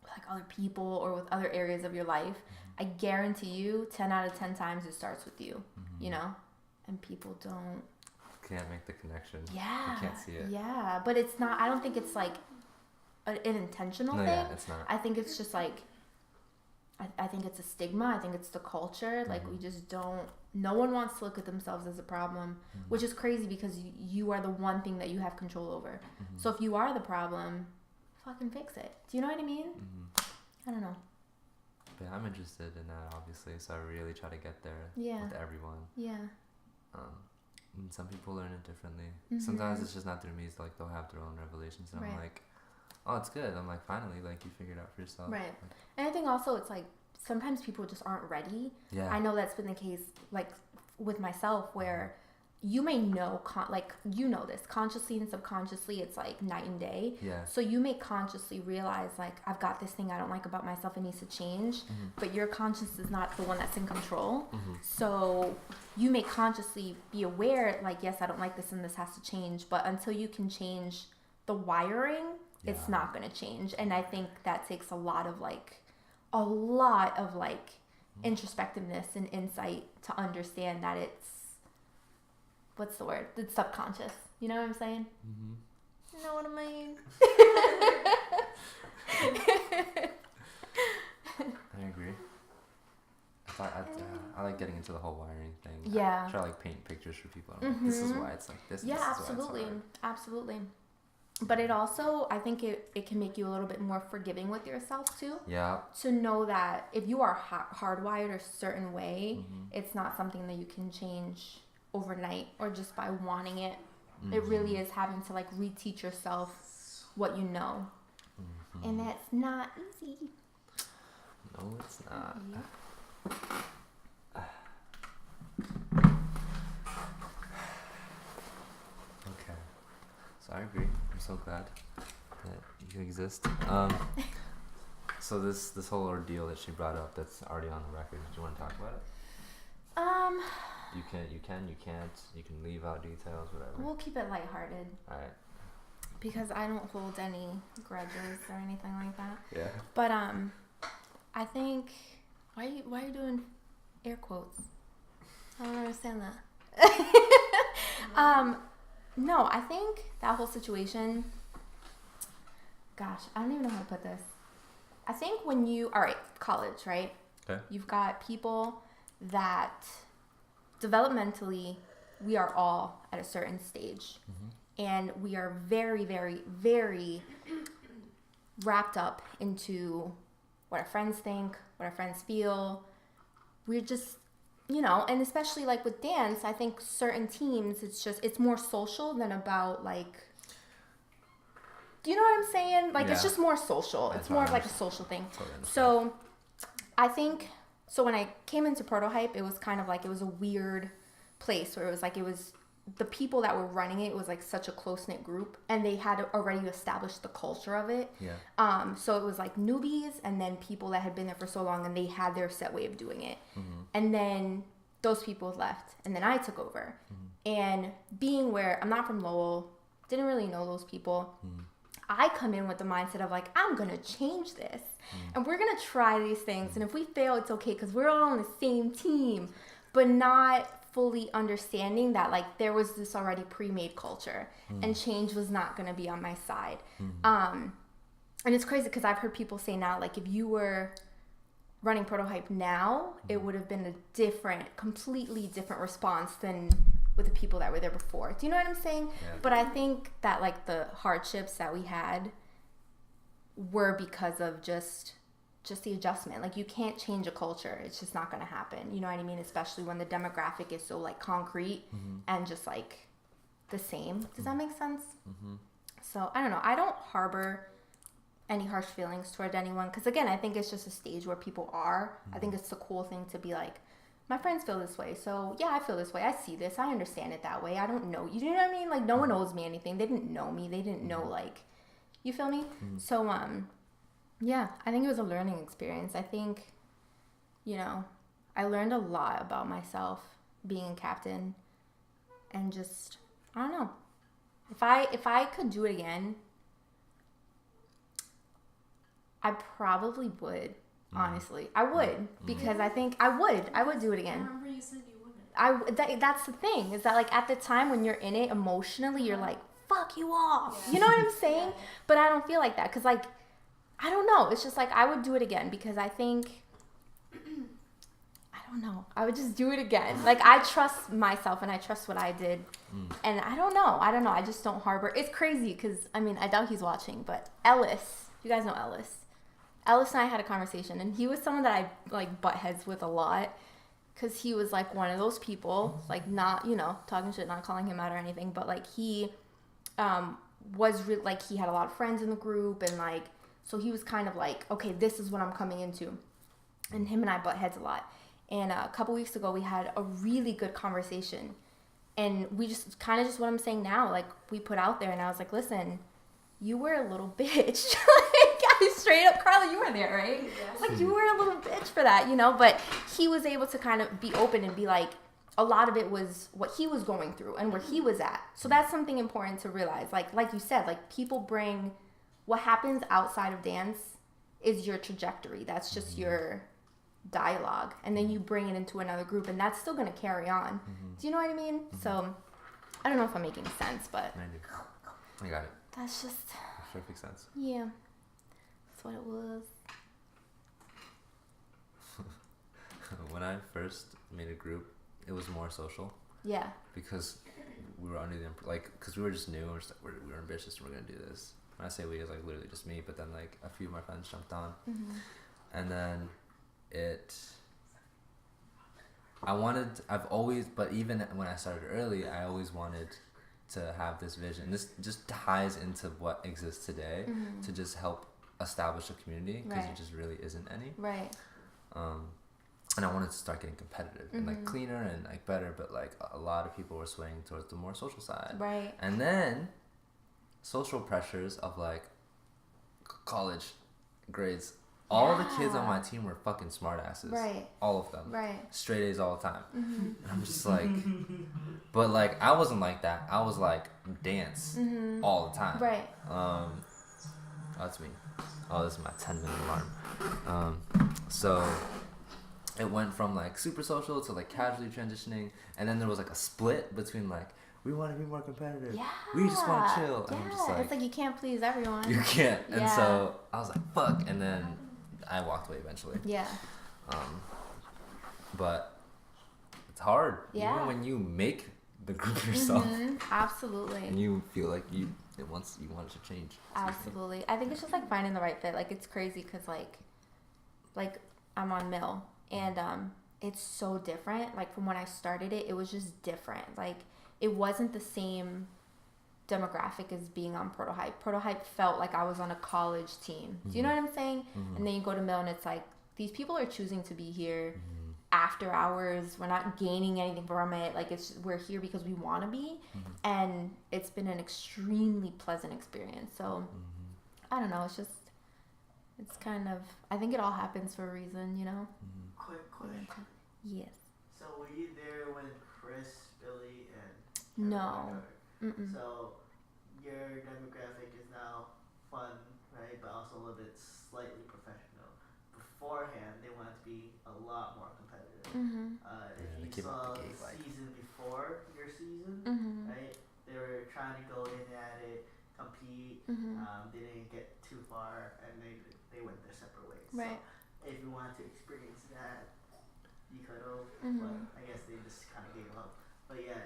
like other people or with other areas of your life, I guarantee you 10 out of 10 times it starts with you, you know? And people can't make the connection. Yeah. You can't see it. Yeah, but it's not, I don't think it's like an intentional thing. Yeah, it's not. I think it's just like, I think it's a stigma. I think it's the culture. Like we just don't, no one wants to look at themselves as a problem, which is crazy because you are the one thing that you have control over. So if you are the problem, fucking fix it. Do you know what I mean? I don't know. But I'm interested in that, obviously, so I really try to get there Yeah. with everyone. Yeah. And some people learn it differently. Sometimes it's just not through me. It's like they'll have their own revelations, and I'm like, oh, it's good. I'm like, finally, like you figured out for yourself. Right. Like, And I think also it's like sometimes people just aren't ready. yeah. I know that's been the case like with myself where you may know like you know this consciously and subconsciously it's like night and day. Yeah. So you may consciously realize like I've got this thing I don't like about myself, it needs to change, but your conscious is not the one that's in control. So you may consciously be aware like, yes, I don't like this and this has to change, but until you can change the wiring, it's not going to change. And I think that takes a lot of introspectiveness and insight to understand that it's, what's the word? It's subconscious. You know what I'm saying? You know what I mean? I agree. I like getting into the whole wiring thing. Yeah. I try to like paint pictures for people. I'm like, this is why it's like this. Yeah, this absolutely. Is why it's Absolutely. But it also, I think it can make you a little bit more forgiving with yourself too. Yeah. To know that if you are hardwired a certain way, it's not something that you can change overnight or just by wanting it. It really is having to like reteach yourself what you know. And that's not easy. No, it's not. Okay. So I agree. I'm so glad that you exist. So this whole ordeal that she brought up that's already on the record, do you want to talk about it? You can't, you can leave out details, whatever. We'll keep it lighthearted. Alright. Because I don't hold any grudges or anything like that. Yeah. But I think why are you doing air quotes? I don't understand that. No, I think that whole situation, gosh, I don't even know how to put this. I think when college, right? Okay. You've got people that developmentally we are all at a certain stage. And we are very, very, very wrapped up into what our friends think, what our friends feel. We're just, and especially like with dance, I think certain teams, it's more social than about like, do you know what I'm saying? Like, it's just more social. It's more of like a social thing. So I think, when I came into Prototype, it was kind of like, it was a weird place where it was the people that were running it was like such a close-knit group and they had already established the culture of it. Yeah. So it was like newbies and then people that had been there for so long and they had their set way of doing it. And then those people left and then I took over. And being where I'm not from Lowell, didn't really know those people. I come in with the mindset of like, I'm going to change this and we're going to try these things. And if we fail, it's okay because we're all on the same team, but not fully understanding that like there was this already pre-made culture and change was not going to be on my side. And it's crazy because I've heard people say now, like if you were running Prototype now, it would have been a completely different response than with the people that were there before. Do you know what I'm saying? Yeah. But I think that like the hardships that we had were because of just just the adjustment. Like, you can't change a culture. It's just not going to happen. You know what I mean? Especially when the demographic is so, like, concrete and just, like, the same. Does that make sense? So, I don't know. I don't harbor any harsh feelings toward anyone. Because, again, I think it's just a stage where people are. I think it's a cool thing to be like, my friends feel this way. So, yeah, I feel this way. I see this. I understand it that way. I don't know. You know what I mean? Like, no one owes me anything. They didn't know me. They didn't know, like, you feel me? So, yeah, I think it was a learning experience. I think, you know, I learned a lot about myself being a captain, and just, I don't know. If I could do it again, I probably would. Honestly, I would, because I think I would do it I again. remember you said you wouldn't. That's the thing, is that, like, at the time when you're in it emotionally, you're like, fuck you off. You know what I'm saying? Yeah. But I don't feel like that, because, like, I don't know. It's just like, I would do it again, because I think, I don't know. I would just do it again. Like, I trust myself and I trust what I did. And I don't know. I just don't harbor. It's crazy because, I mean, I doubt he's watching, but Ellis, you guys know Ellis. Ellis and I had a conversation, and he was someone that I, like, butt heads with a lot, because he was, like, one of those people, like, not, you know, talking shit, not calling him out or anything, but, like, he like, he had a lot of friends in the group, and, like, so he was kind of like, okay, this is what I'm coming into. And him and I butt heads a lot. And a couple weeks ago, we had a really good conversation. And we just kind of just what I'm saying now, like, we put out there, and I was like, listen, you were a little bitch. Like, I straight up, Carla, you were there, right? Yes. Like, you were a little bitch for that, you know? But he was able to kind of be open and be like, a lot of it was what he was going through and where he was at. So that's something important to realize. Like you said, like, people bring, what happens outside of dance is your trajectory. That's just your dialogue. And then you bring it into another group, and that's still going to carry on. Do you know what I mean? So I don't know if I'm making sense, but I do. I got it. that's just, Makes perfect sense. yeah, that's what it was. When I first made a group, it was more social, Yeah. because we were under the because we were just new. We were ambitious, and we're gonna do this. When I say we, it's like literally just me, but then, like, a few of my friends jumped on, and then I've always, but even when I started early, I always wanted to have this vision. This just ties into what exists today, to just help establish a community, because Right. there just really isn't any. Right. And I wanted to start getting competitive and, like, cleaner and, like, better, but, like, a lot of people were swaying towards the more social side. Right. And then social pressures of, like, college grades. All the kids on my team were fucking smartasses. Right. All of them. Right. Straight A's all the time. And I'm just like, but, like, I wasn't like that. I was like dance all the time. Right. Oh, that's me. Oh, this is my 10-minute alarm. So it went from, like, super social to, like, casually transitioning, and then there was, like, a split between, like, we want to be more competitive. Yeah. We just want to chill. And Yeah. I'm just like, It's like you can't please everyone. you can't. And Yeah. so I was like, fuck. And then I walked away eventually. Yeah. But it's hard. Yeah. Even when you make the group yourself, Absolutely. and you feel like you want it to change. Absolutely. I think it's just, like, finding the right fit. Like, it's crazy because, like I'm on Mill, and it's so different. Like, from when I started it, it was just different. Like, it wasn't the same demographic as being on Prototype. Prototype felt like I was on a college team. Do you know what I'm saying? And then you go to Mill, and it's like, these people are choosing to be here after hours. We're not gaining anything from it. Like, we're here because we want to be. And it's been an extremely pleasant experience. So I don't know. It's kind of, I think it all happens for a reason, you know? Quick question. Yes. So were you there when Chris, Billy, and No. everyone were? So your demographic is now fun, right? But also a little bit slightly professional. Beforehand, they wanted to be a lot more competitive. they If you came out saw the the gate, like- season before your season, right? They were trying to go in at it, compete. They didn't get too far, and they went their separate ways. Right. So if you wanted to experience that, you could have. But I guess they just kind of gave up. But yeah,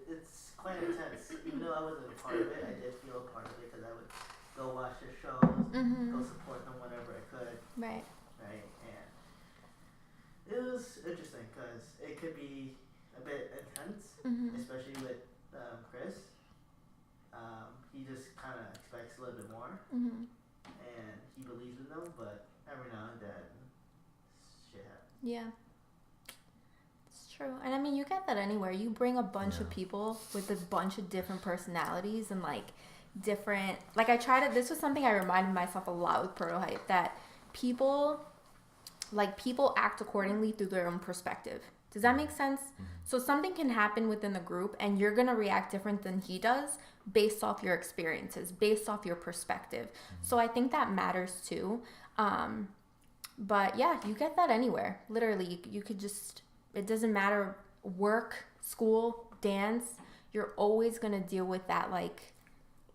it's quite intense. Even though I wasn't a part of it, I did feel a part of it because I would go watch their shows, go support them whenever I could. Right. right? And it was interesting because it could be a bit intense, especially with Chris. He just kind of expects a little bit more, and he believes in them, but every now and then, shit happens. Yeah. It's true. And I mean, you get that anywhere. You bring a bunch of people with a bunch of different personalities and like different, like I try to, this was something I reminded myself a lot with Prototype, that people act accordingly through their own perspective. Does that make sense? So something can happen within the group and you're going to react different than he does based off your experiences, based off your perspective. So I think that matters too. But yeah, you get that anywhere. Literally, you could just, it doesn't matter, work, school, dance, you're always going to deal with that, like,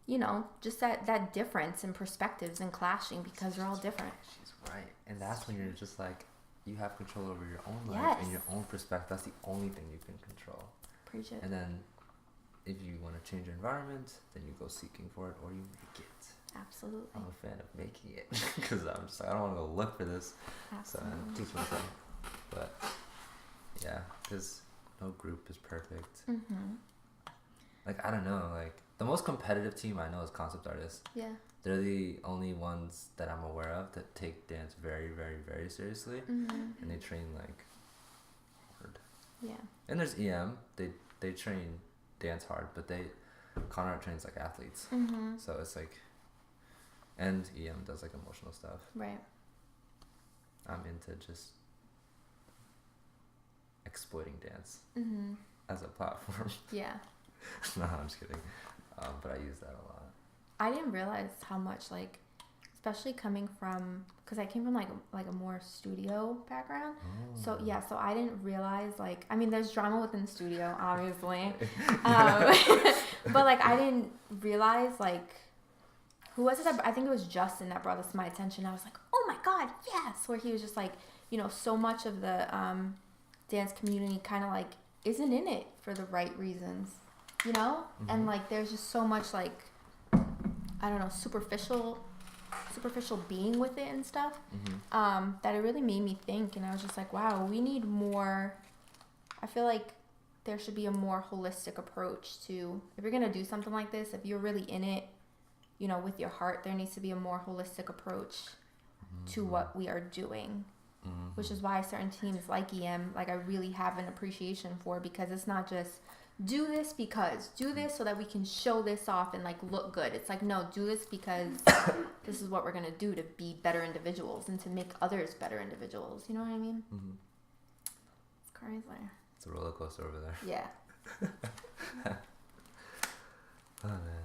you know, just that difference in perspectives and clashing because you're all different. She's right. And that's when you're just like, you have control over your own life and your own perspective. That's the only thing you can control. Preach it. And then if you want to change your environment, then you go seeking for it or you make it. Absolutely. I'm a fan of making it because I'm just like, I don't want to go look for this. Absolutely. So I teach myself. But yeah, because no group is perfect. Like, I don't know. Like, the most competitive team I know is concept artists. Yeah. They're the only ones that I'm aware of that take dance very, very, very seriously. And they train, like, hard. Yeah. And there's EM. They train dance hard, but con art trains like athletes. So it's like, and EM does like emotional stuff. Right. I'm into just exploiting dance as a platform. Yeah. No, I'm just kidding. But I use that a lot. I didn't realize how much, like, especially coming from, because I came from like a more studio background. So yeah, so I didn't realize, like, I mean, there's drama within the studio, obviously. But like, I didn't realize, like, who was it that, I think it was Justin that brought this to my attention. I was like, oh my God, yes. Where he was just like, you know, so much of the dance community kind of like isn't in it for the right reasons, you know? And like, there's just so much like, I don't know, superficial being with it and stuff, that it really made me think. And I was just like, wow, we need more. I feel like there should be a more holistic approach to, if you're going to do something like this, if you're really in it, you know, with your heart, there needs to be a more holistic approach to what we are doing, which is why certain teams like EM, like, I really have an appreciation for, because it's not just do this so that we can show this off and like look good. It's like, no, do this because this is what we're gonna do to be better individuals and to make others better individuals. You know what I mean? It's crazy. It's a roller coaster over there. Yeah. Oh man.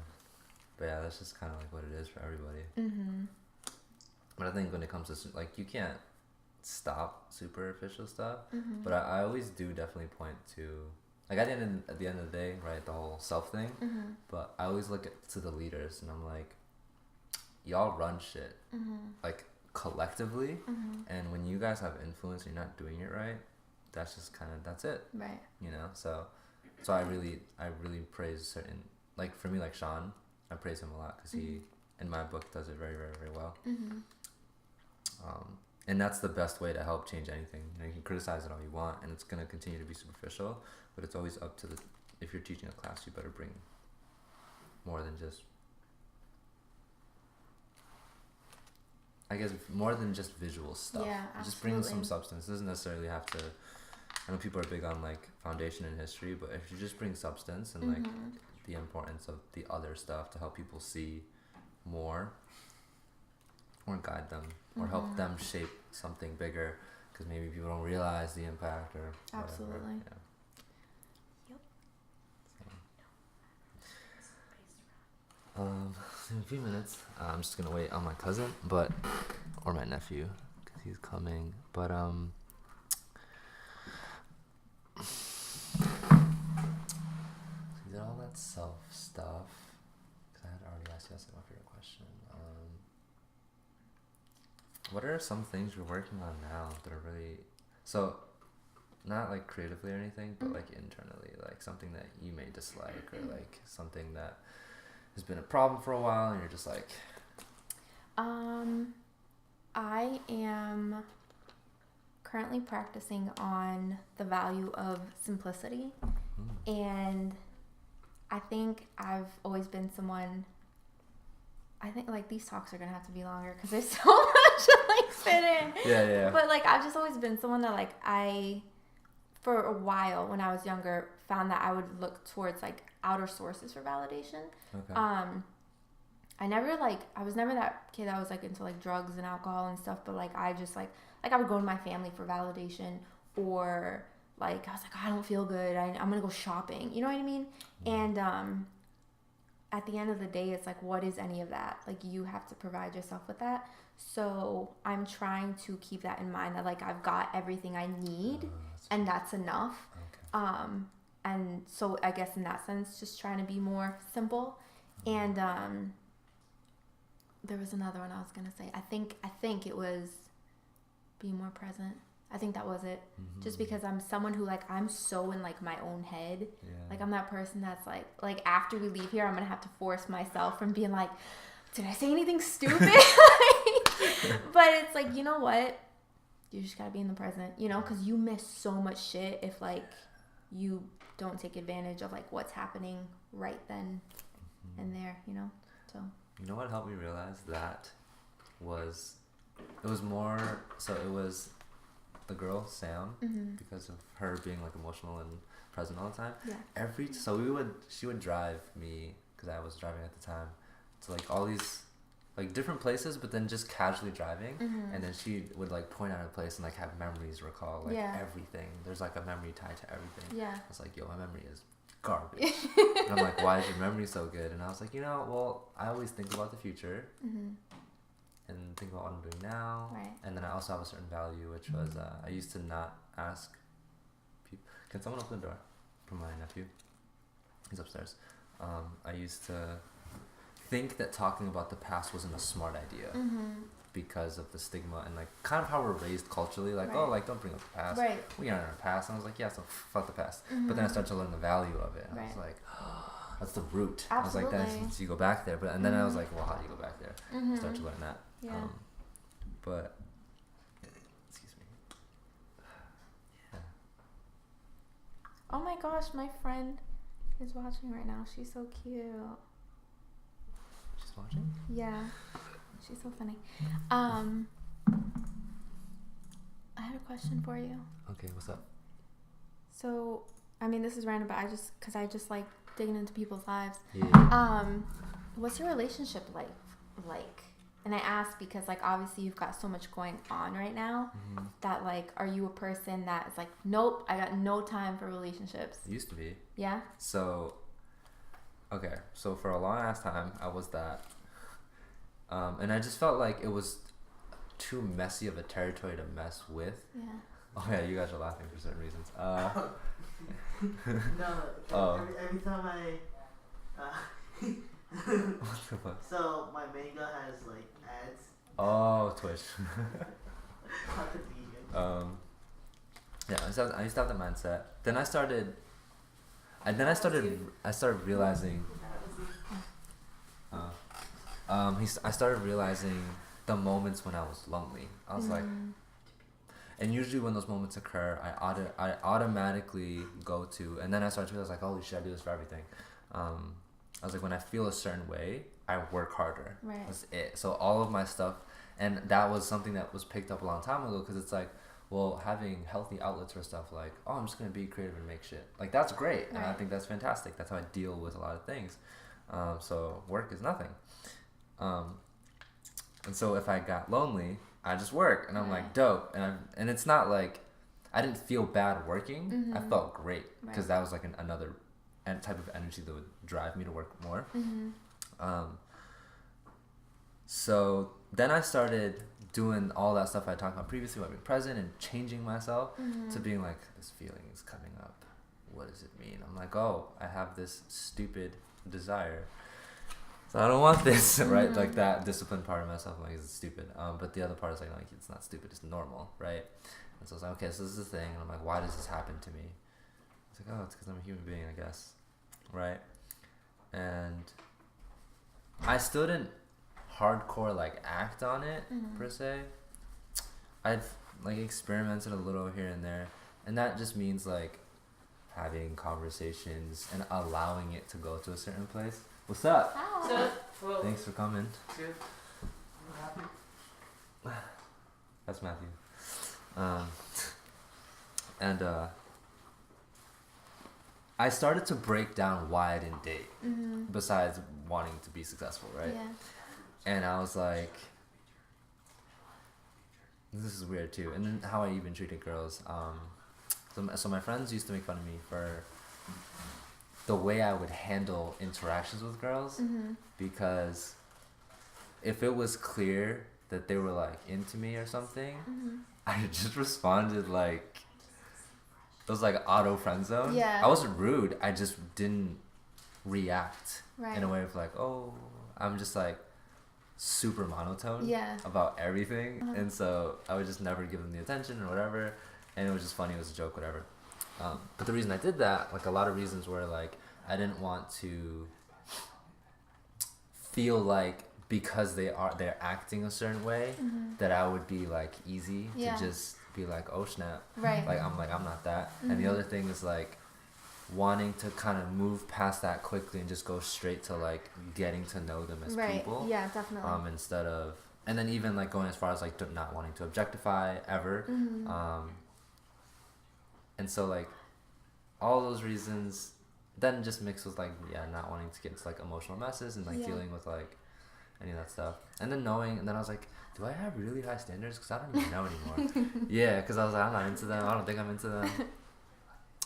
But yeah, that's just kind of like what it is for everybody. But I think when it comes to, like, you can't stop superficial stuff, but I always do definitely point to, like, at the end of the day, right, the whole self thing, but I always look to the leaders and I'm like, y'all run shit, like, collectively, and when you guys have influence and you're not doing it right, that's just kind of, that's it. Right. You know, so I really praise certain, like, for me, like Sean, I praise him a lot because he, in my book, does it very, very, very well. And that's the best way to help change anything. You know, you can criticize it all you want, and it's going to continue to be superficial, but it's always up to if you're teaching a class, you better bring more than just, I guess, more than just visual stuff. Yeah, just bring some absolutely. substance. It doesn't necessarily have to, I know people are big on, like, foundation and history, but if you just bring substance and, like, the importance of the other stuff to help people see more, or guide them, or help them shape something bigger, because maybe people don't realize the impact or whatever. Absolutely. Yeah. Yep. So, in a few minutes, I'm just gonna wait on my cousin, or my nephew, because he's coming. But he did all that self stuff. Because I had already asked you my favorite question. What are some things you're working on now that are really, so, not like creatively or anything, but like internally, like something that you may dislike, or like something that has been a problem for a while and you're just like, I am currently practicing on the value of simplicity, and I think I've always been someone. I think like these talks are gonna have to be longer because there's so much to like fit in. Yeah. But like I've just always been someone that like for a while when I was younger found that I would look towards like outer sources for validation. Okay. I was never that kid that was like into like drugs and alcohol and stuff, but like I just like I would go to my family for validation, or like I was like, oh, I don't feel good, I'm gonna go shopping, you know what I mean? And at the end of the day, it's like, what is any of that? Like, you have to provide yourself with that. So I'm trying to keep that in mind, that like I've got everything I need and that's enough. Okay. And so I guess in that sense, just trying to be more simple. And there was another one I was gonna say. I think it was be more present. I think that was it. Just because I'm someone who like I'm so in like my own head. Yeah. Like I'm that person that's like after we leave here, I'm gonna have to force myself from being like, did I say anything stupid? But it's like, you know what? You just gotta be in the present, you know, because you miss so much shit if like you don't take advantage of like what's happening right then and there, you know. So You know what helped me realize that was it was the girl Sam, because of her being like emotional and present all the time. Yeah. She would drive me, because I was driving at the time, to like all these like different places, but then just casually driving, and then she would like point out a place and like have memories recall like everything. There's like a memory tied to everything. Yeah. I was like, yo, my memory is garbage. And I'm like, why is your memory so good? And I was like, well, I always think about the future. And think about what I'm doing now. Right. And then I also have a certain value, which was I used to not ask people. Can someone open the door for my nephew? He's upstairs. I used to think that talking about the past wasn't a smart idea because of the stigma and like kind of how we're raised culturally. Like, oh, like don't bring up the past. Right. We aren't in our past. And I was like, yeah, so fuck the past. But then I started to learn the value of it. And I was like, oh, that's the root. Absolutely. I was like, you go back there. But and then I was like, well, how do you go back there? Start to learn that. Yeah. But excuse me. Yeah. Oh my gosh, my friend is watching right now. She's so cute. She's watching? Yeah. She's so funny. I had a question for you. Okay, what's up? So, I mean, this is random, but I just like digging into people's lives. Yeah. What's your relationship like? And I ask because, like, obviously you've got so much going on right now that, like, are you a person that is like, nope, I got no time for relationships? It used to be. Yeah? So, okay. So, for a long ass time, I was that. And I just felt like it was too messy of a territory to mess with. Yeah. Oh, yeah, you guys are laughing for certain reasons. No, every time What the fuck? So my manga has like ads. Oh, Twitch. Not convenient. Yeah, I used to have that mindset. Then I started realizing. I started realizing the moments when I was lonely. I was like, and usually when those moments occur, I automatically go to, and then I started to realize like, holy shit, I do this for everything. I was like, when I feel a certain way, I work harder. Right. That's it. So all of my stuff, and that was something that was picked up a long time ago, because it's like, well, having healthy outlets for stuff like, oh, I'm just going to be creative and make shit. Like, that's great. And I think that's fantastic. That's how I deal with a lot of things. So work is nothing. And so if I got lonely, I just work. And I'm like, dope. And it's not like, I didn't feel bad working. I felt great. Because that was like another type of energy that would drive me to work more. So then I started doing all that stuff I talked about previously, about being present and changing myself to being like, this feeling is coming up. What does it mean? I'm like, oh, I have this stupid desire. So I don't want this, right? Like that disciplined part of myself, I'm like, it's stupid. But the other part is like, it's not stupid, it's normal, right? And so I was like, okay, so this is the thing. And I'm like, why does this happen to me? It's like, oh, it's because I'm a human being, I guess, right? And I still didn't hardcore like act on it per se, I've like experimented a little here and there, and that just means like having conversations and allowing it to go to a certain place. What's up? Hi. Well, Thanks for coming. good. That's Matthew. And I started to break down why I didn't date, besides wanting to be successful, right? Yeah. And I was like, this is weird too. And then how I even treated girls. So my friends used to make fun of me for the way I would handle interactions with girls, because if it was clear that they were like into me or something, I just responded like it was like auto friend zone. Yeah. I wasn't rude. I just didn't react Right. in a way of like, oh, I'm just like super monotone Yeah. about everything, and so I would just never give them the attention or whatever, and it was just funny. It was a joke, whatever. But the reason I did that, like a lot of reasons were like I didn't want to feel like because they're acting a certain way that I would be like easy Yeah. to just be like, oh snap, Right. like I'm not that. And the other thing is like wanting to kind of move past that quickly and just go straight to like getting to know them as Right. people. Yeah, definitely. Instead of, and then even like going as far as like not wanting to objectify ever. And so like all those reasons then just mixed with like not wanting to get into like emotional messes and like Yeah. dealing with like any of that stuff, and then I was like, do I have really high standards, because I don't even know anymore. Yeah, because I was like, I'm not into them, I don't think I'm into them.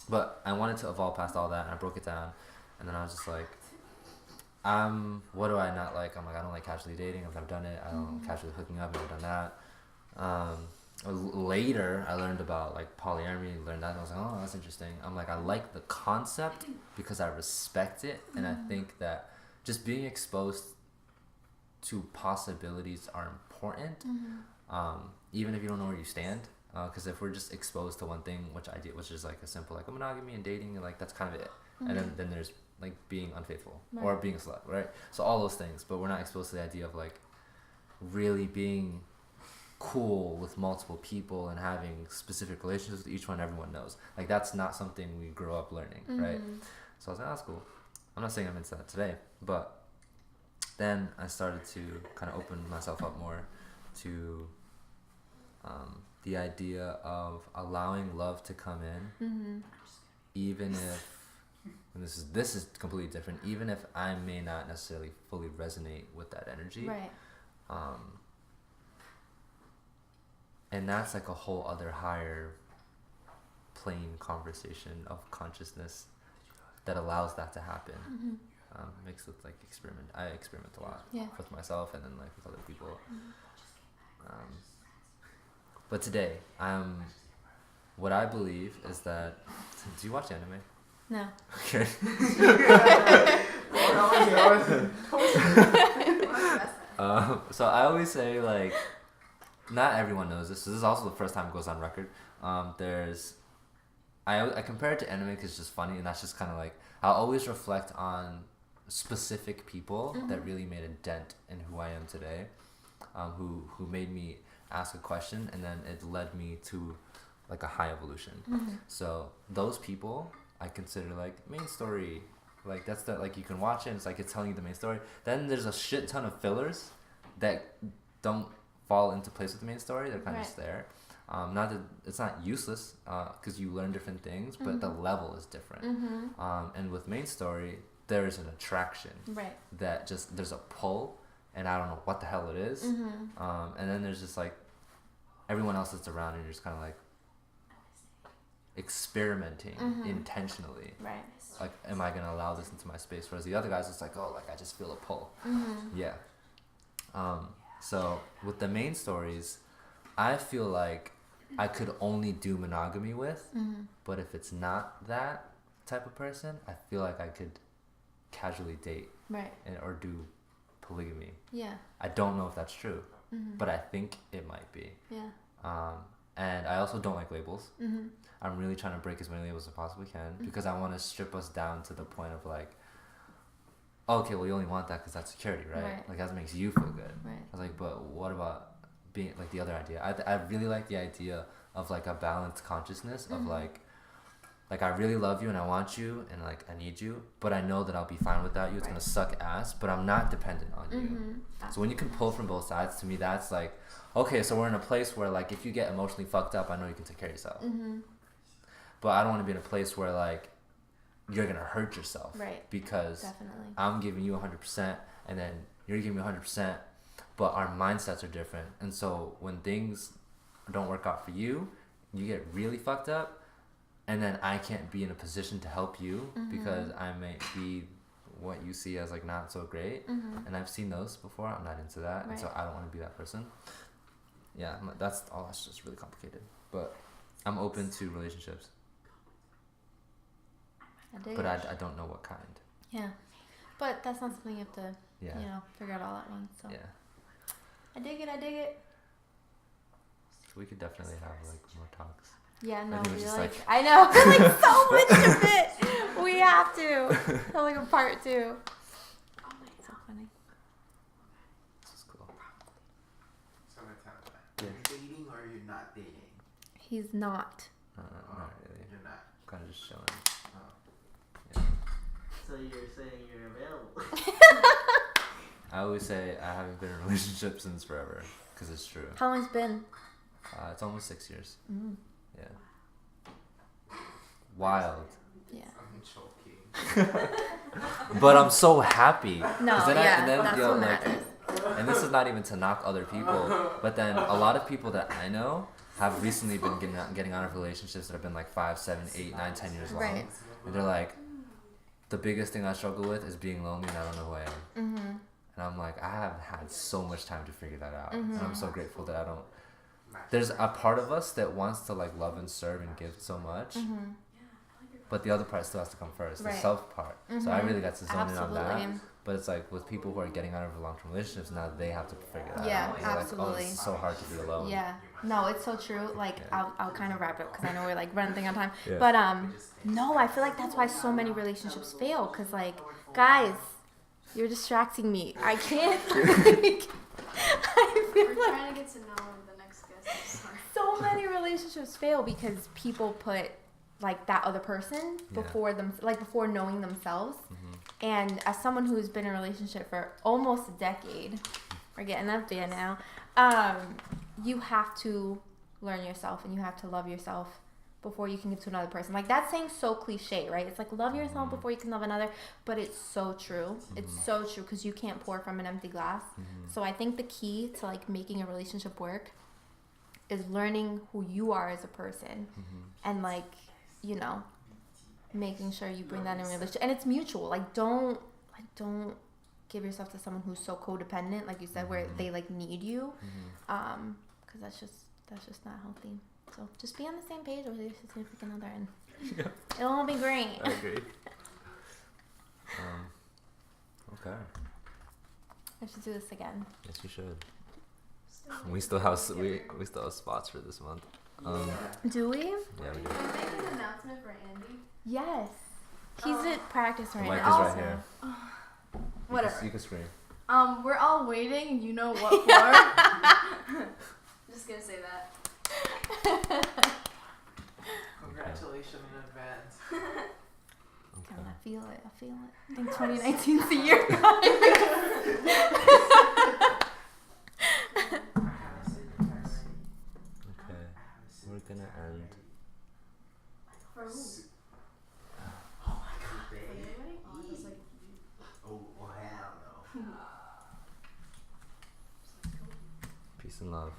But I wanted to evolve past all that, and I broke it down, and then I was just like, what do I not like? I'm like, I don't like casually dating, I've never done it. I don't casually hooking up, I've never done that. Later I learned about like polyamory, learned that, and I was like, oh, that's interesting. I'm like, I like the concept because I respect it, and I think that just being exposed to possibilities are important, even if you don't know where you stand, because if we're just exposed to one thing, which is like a simple like monogamy and dating, and like that's kind of it, and then there's like being unfaithful or being a slut, right? So all those things, but we're not exposed to the idea of like really being cool with multiple people and having specific relationships with each one. Everyone knows like that's not something we grow up learning, right? So I was like, oh, that's cool. I'm not saying I'm into that today, but then I started to kind of open myself up more to the idea of allowing love to come in, even if, and this is completely different, even if I may not necessarily fully resonate with that energy. Right. And that's like a whole other higher plane conversation of consciousness that allows that to happen. Mixed with like I experiment a lot with myself and then like with other people. But today, what I believe is that, do you watch anime? No. Okay. So I always say like, not everyone knows this. So this is also the first time it goes on record. I compare it to anime because it's just funny, and that's just kind of like, I'll always reflect on specific people that really made a dent in who I am today, who made me ask a question, and then it led me to like a high evolution. So those people I consider like main story, like that's the, like you can watch it and it's telling you the main story. Then there's a shit ton of fillers that don't fall into place with the main story. They're kind of just there. Not that it's not useless, because you learn different things, but the level is different. And with main story, there's an attraction, Right. that just, there's a pull, and I don't know what the hell it is. And then there's just like everyone else that's around, and you're just kind of like experimenting intentionally. Right. Like, am I gonna allow this into my space? Whereas the other guys, it's like, oh, like I just feel a pull. Yeah. So with the main stories, I feel like I could only do monogamy with, but if it's not that type of person, I feel like I could casually date, Right. or do polygamy. Yeah. I don't know if that's true, but I think it might be. Yeah. And I also don't like labels. I'm really trying to break as many labels as I possibly can, because I want to strip us down to the point of like, okay, well, you only want that because that's security, right? Right. Like that makes you feel good. Right. I was like, but what about being like the other idea. I really like the idea of like a balanced consciousness of like I really love you and I want you and like I need you, but I know that I'll be fine without you. It's gonna suck ass, but I'm not dependent on you. So when you can pull from both sides, to me that's like, okay, so we're in a place where like if you get emotionally fucked up, I know you can take care of yourself. But I don't want to be in a place where like you're gonna hurt yourself, right? Because definitely. I'm giving you 100% and then you're giving me 100%, but our mindsets are different. And so when things don't work out for you, you get really fucked up, and then I can't be in a position to help you because I may be what you see as like not so great. And I've seen those before. I'm not into that, and so I don't want to be that person. Yeah, that's just really complicated. But I'm open to relationships. But I don't know what kind. Yeah, but that's not something you have to Yeah. figure out all at once. So Yeah. I dig it. So we could definitely have like more talks. Yeah, no, I think it was we're just like, like- I know, we're like so much of it. We have to. Have like a part 2. Oh my So funny. This is cool. So I'm gonna tell that. Yeah. Are you dating or you're not dating? He's not. Not really. You're not. Kind of just chilling. Oh. So you're saying you're available? I always say I haven't been in a relationship since forever, because it's true. How long's been? It's almost 6 years. Yeah. Wild. Yeah. I'm choking. But I'm so happy. No, 'Cause then yeah, and then, that's yo, what like, matters. and this is not even to knock other people, but then a lot of people that I know have recently been getting out of relationships that have been like 5, 7, 8, 9, 10 years long. Right. And they're like, the biggest thing I struggle with is being lonely and I don't know who I am. And I'm like, I have had so much time to figure that out. And I'm so grateful that I don't. There's a part of us that wants to like love and serve and give so much. But the other part still has to come first, the Right. self part. So I really got to zone in on that. Absolutely. But it's like with people who are getting out of long-term relationships, now they have to figure that Yeah, out. They're like, oh, absolutely. it's so hard to be alone. Yeah. No, it's so true. Like, Yeah. I'll kind of wrap it up because I know we're like running thing on time. Yeah. But no, I feel like that's why so many relationships fail. Cause like, guys, you're distracting me. I can't. Like, I feel We're like trying to get to know the next guest. Sorry. so many relationships fail because people put like that other person before them, like before knowing themselves. And as someone who's been in a relationship for almost a decade, we're getting up there now, you have to learn yourself and you have to love yourself before you can give to another person. Like, that saying's so cliche, right? It's like, love yourself before you can love another, but it's so true. It's so true because you can't pour from an empty glass. So I think the key to like making a relationship work is learning who you are as a person and like, you know, making sure you bring that in a relationship, and it's mutual. Like, don't give yourself to someone who's so codependent, like you said, where they like need you, because that's just not healthy. So just be on the same page with your significant other, and it'll all be great. I agree. Okay. I should do this again. Yes, you should. We still have spots for this month. Do we? Yeah, we do. Can I make an announcement for Andy? Yes. He's at practice The right mic is now. right here. Whatever. You can scream. We're all waiting. You know what for? Just gonna say that. Congratulations in advance. Okay. I feel it. I think 2019 is the year. Okay. We're gonna end. For who? Oh my god. For anybody? Oh, just like Oh, well, hell no. Peace and love.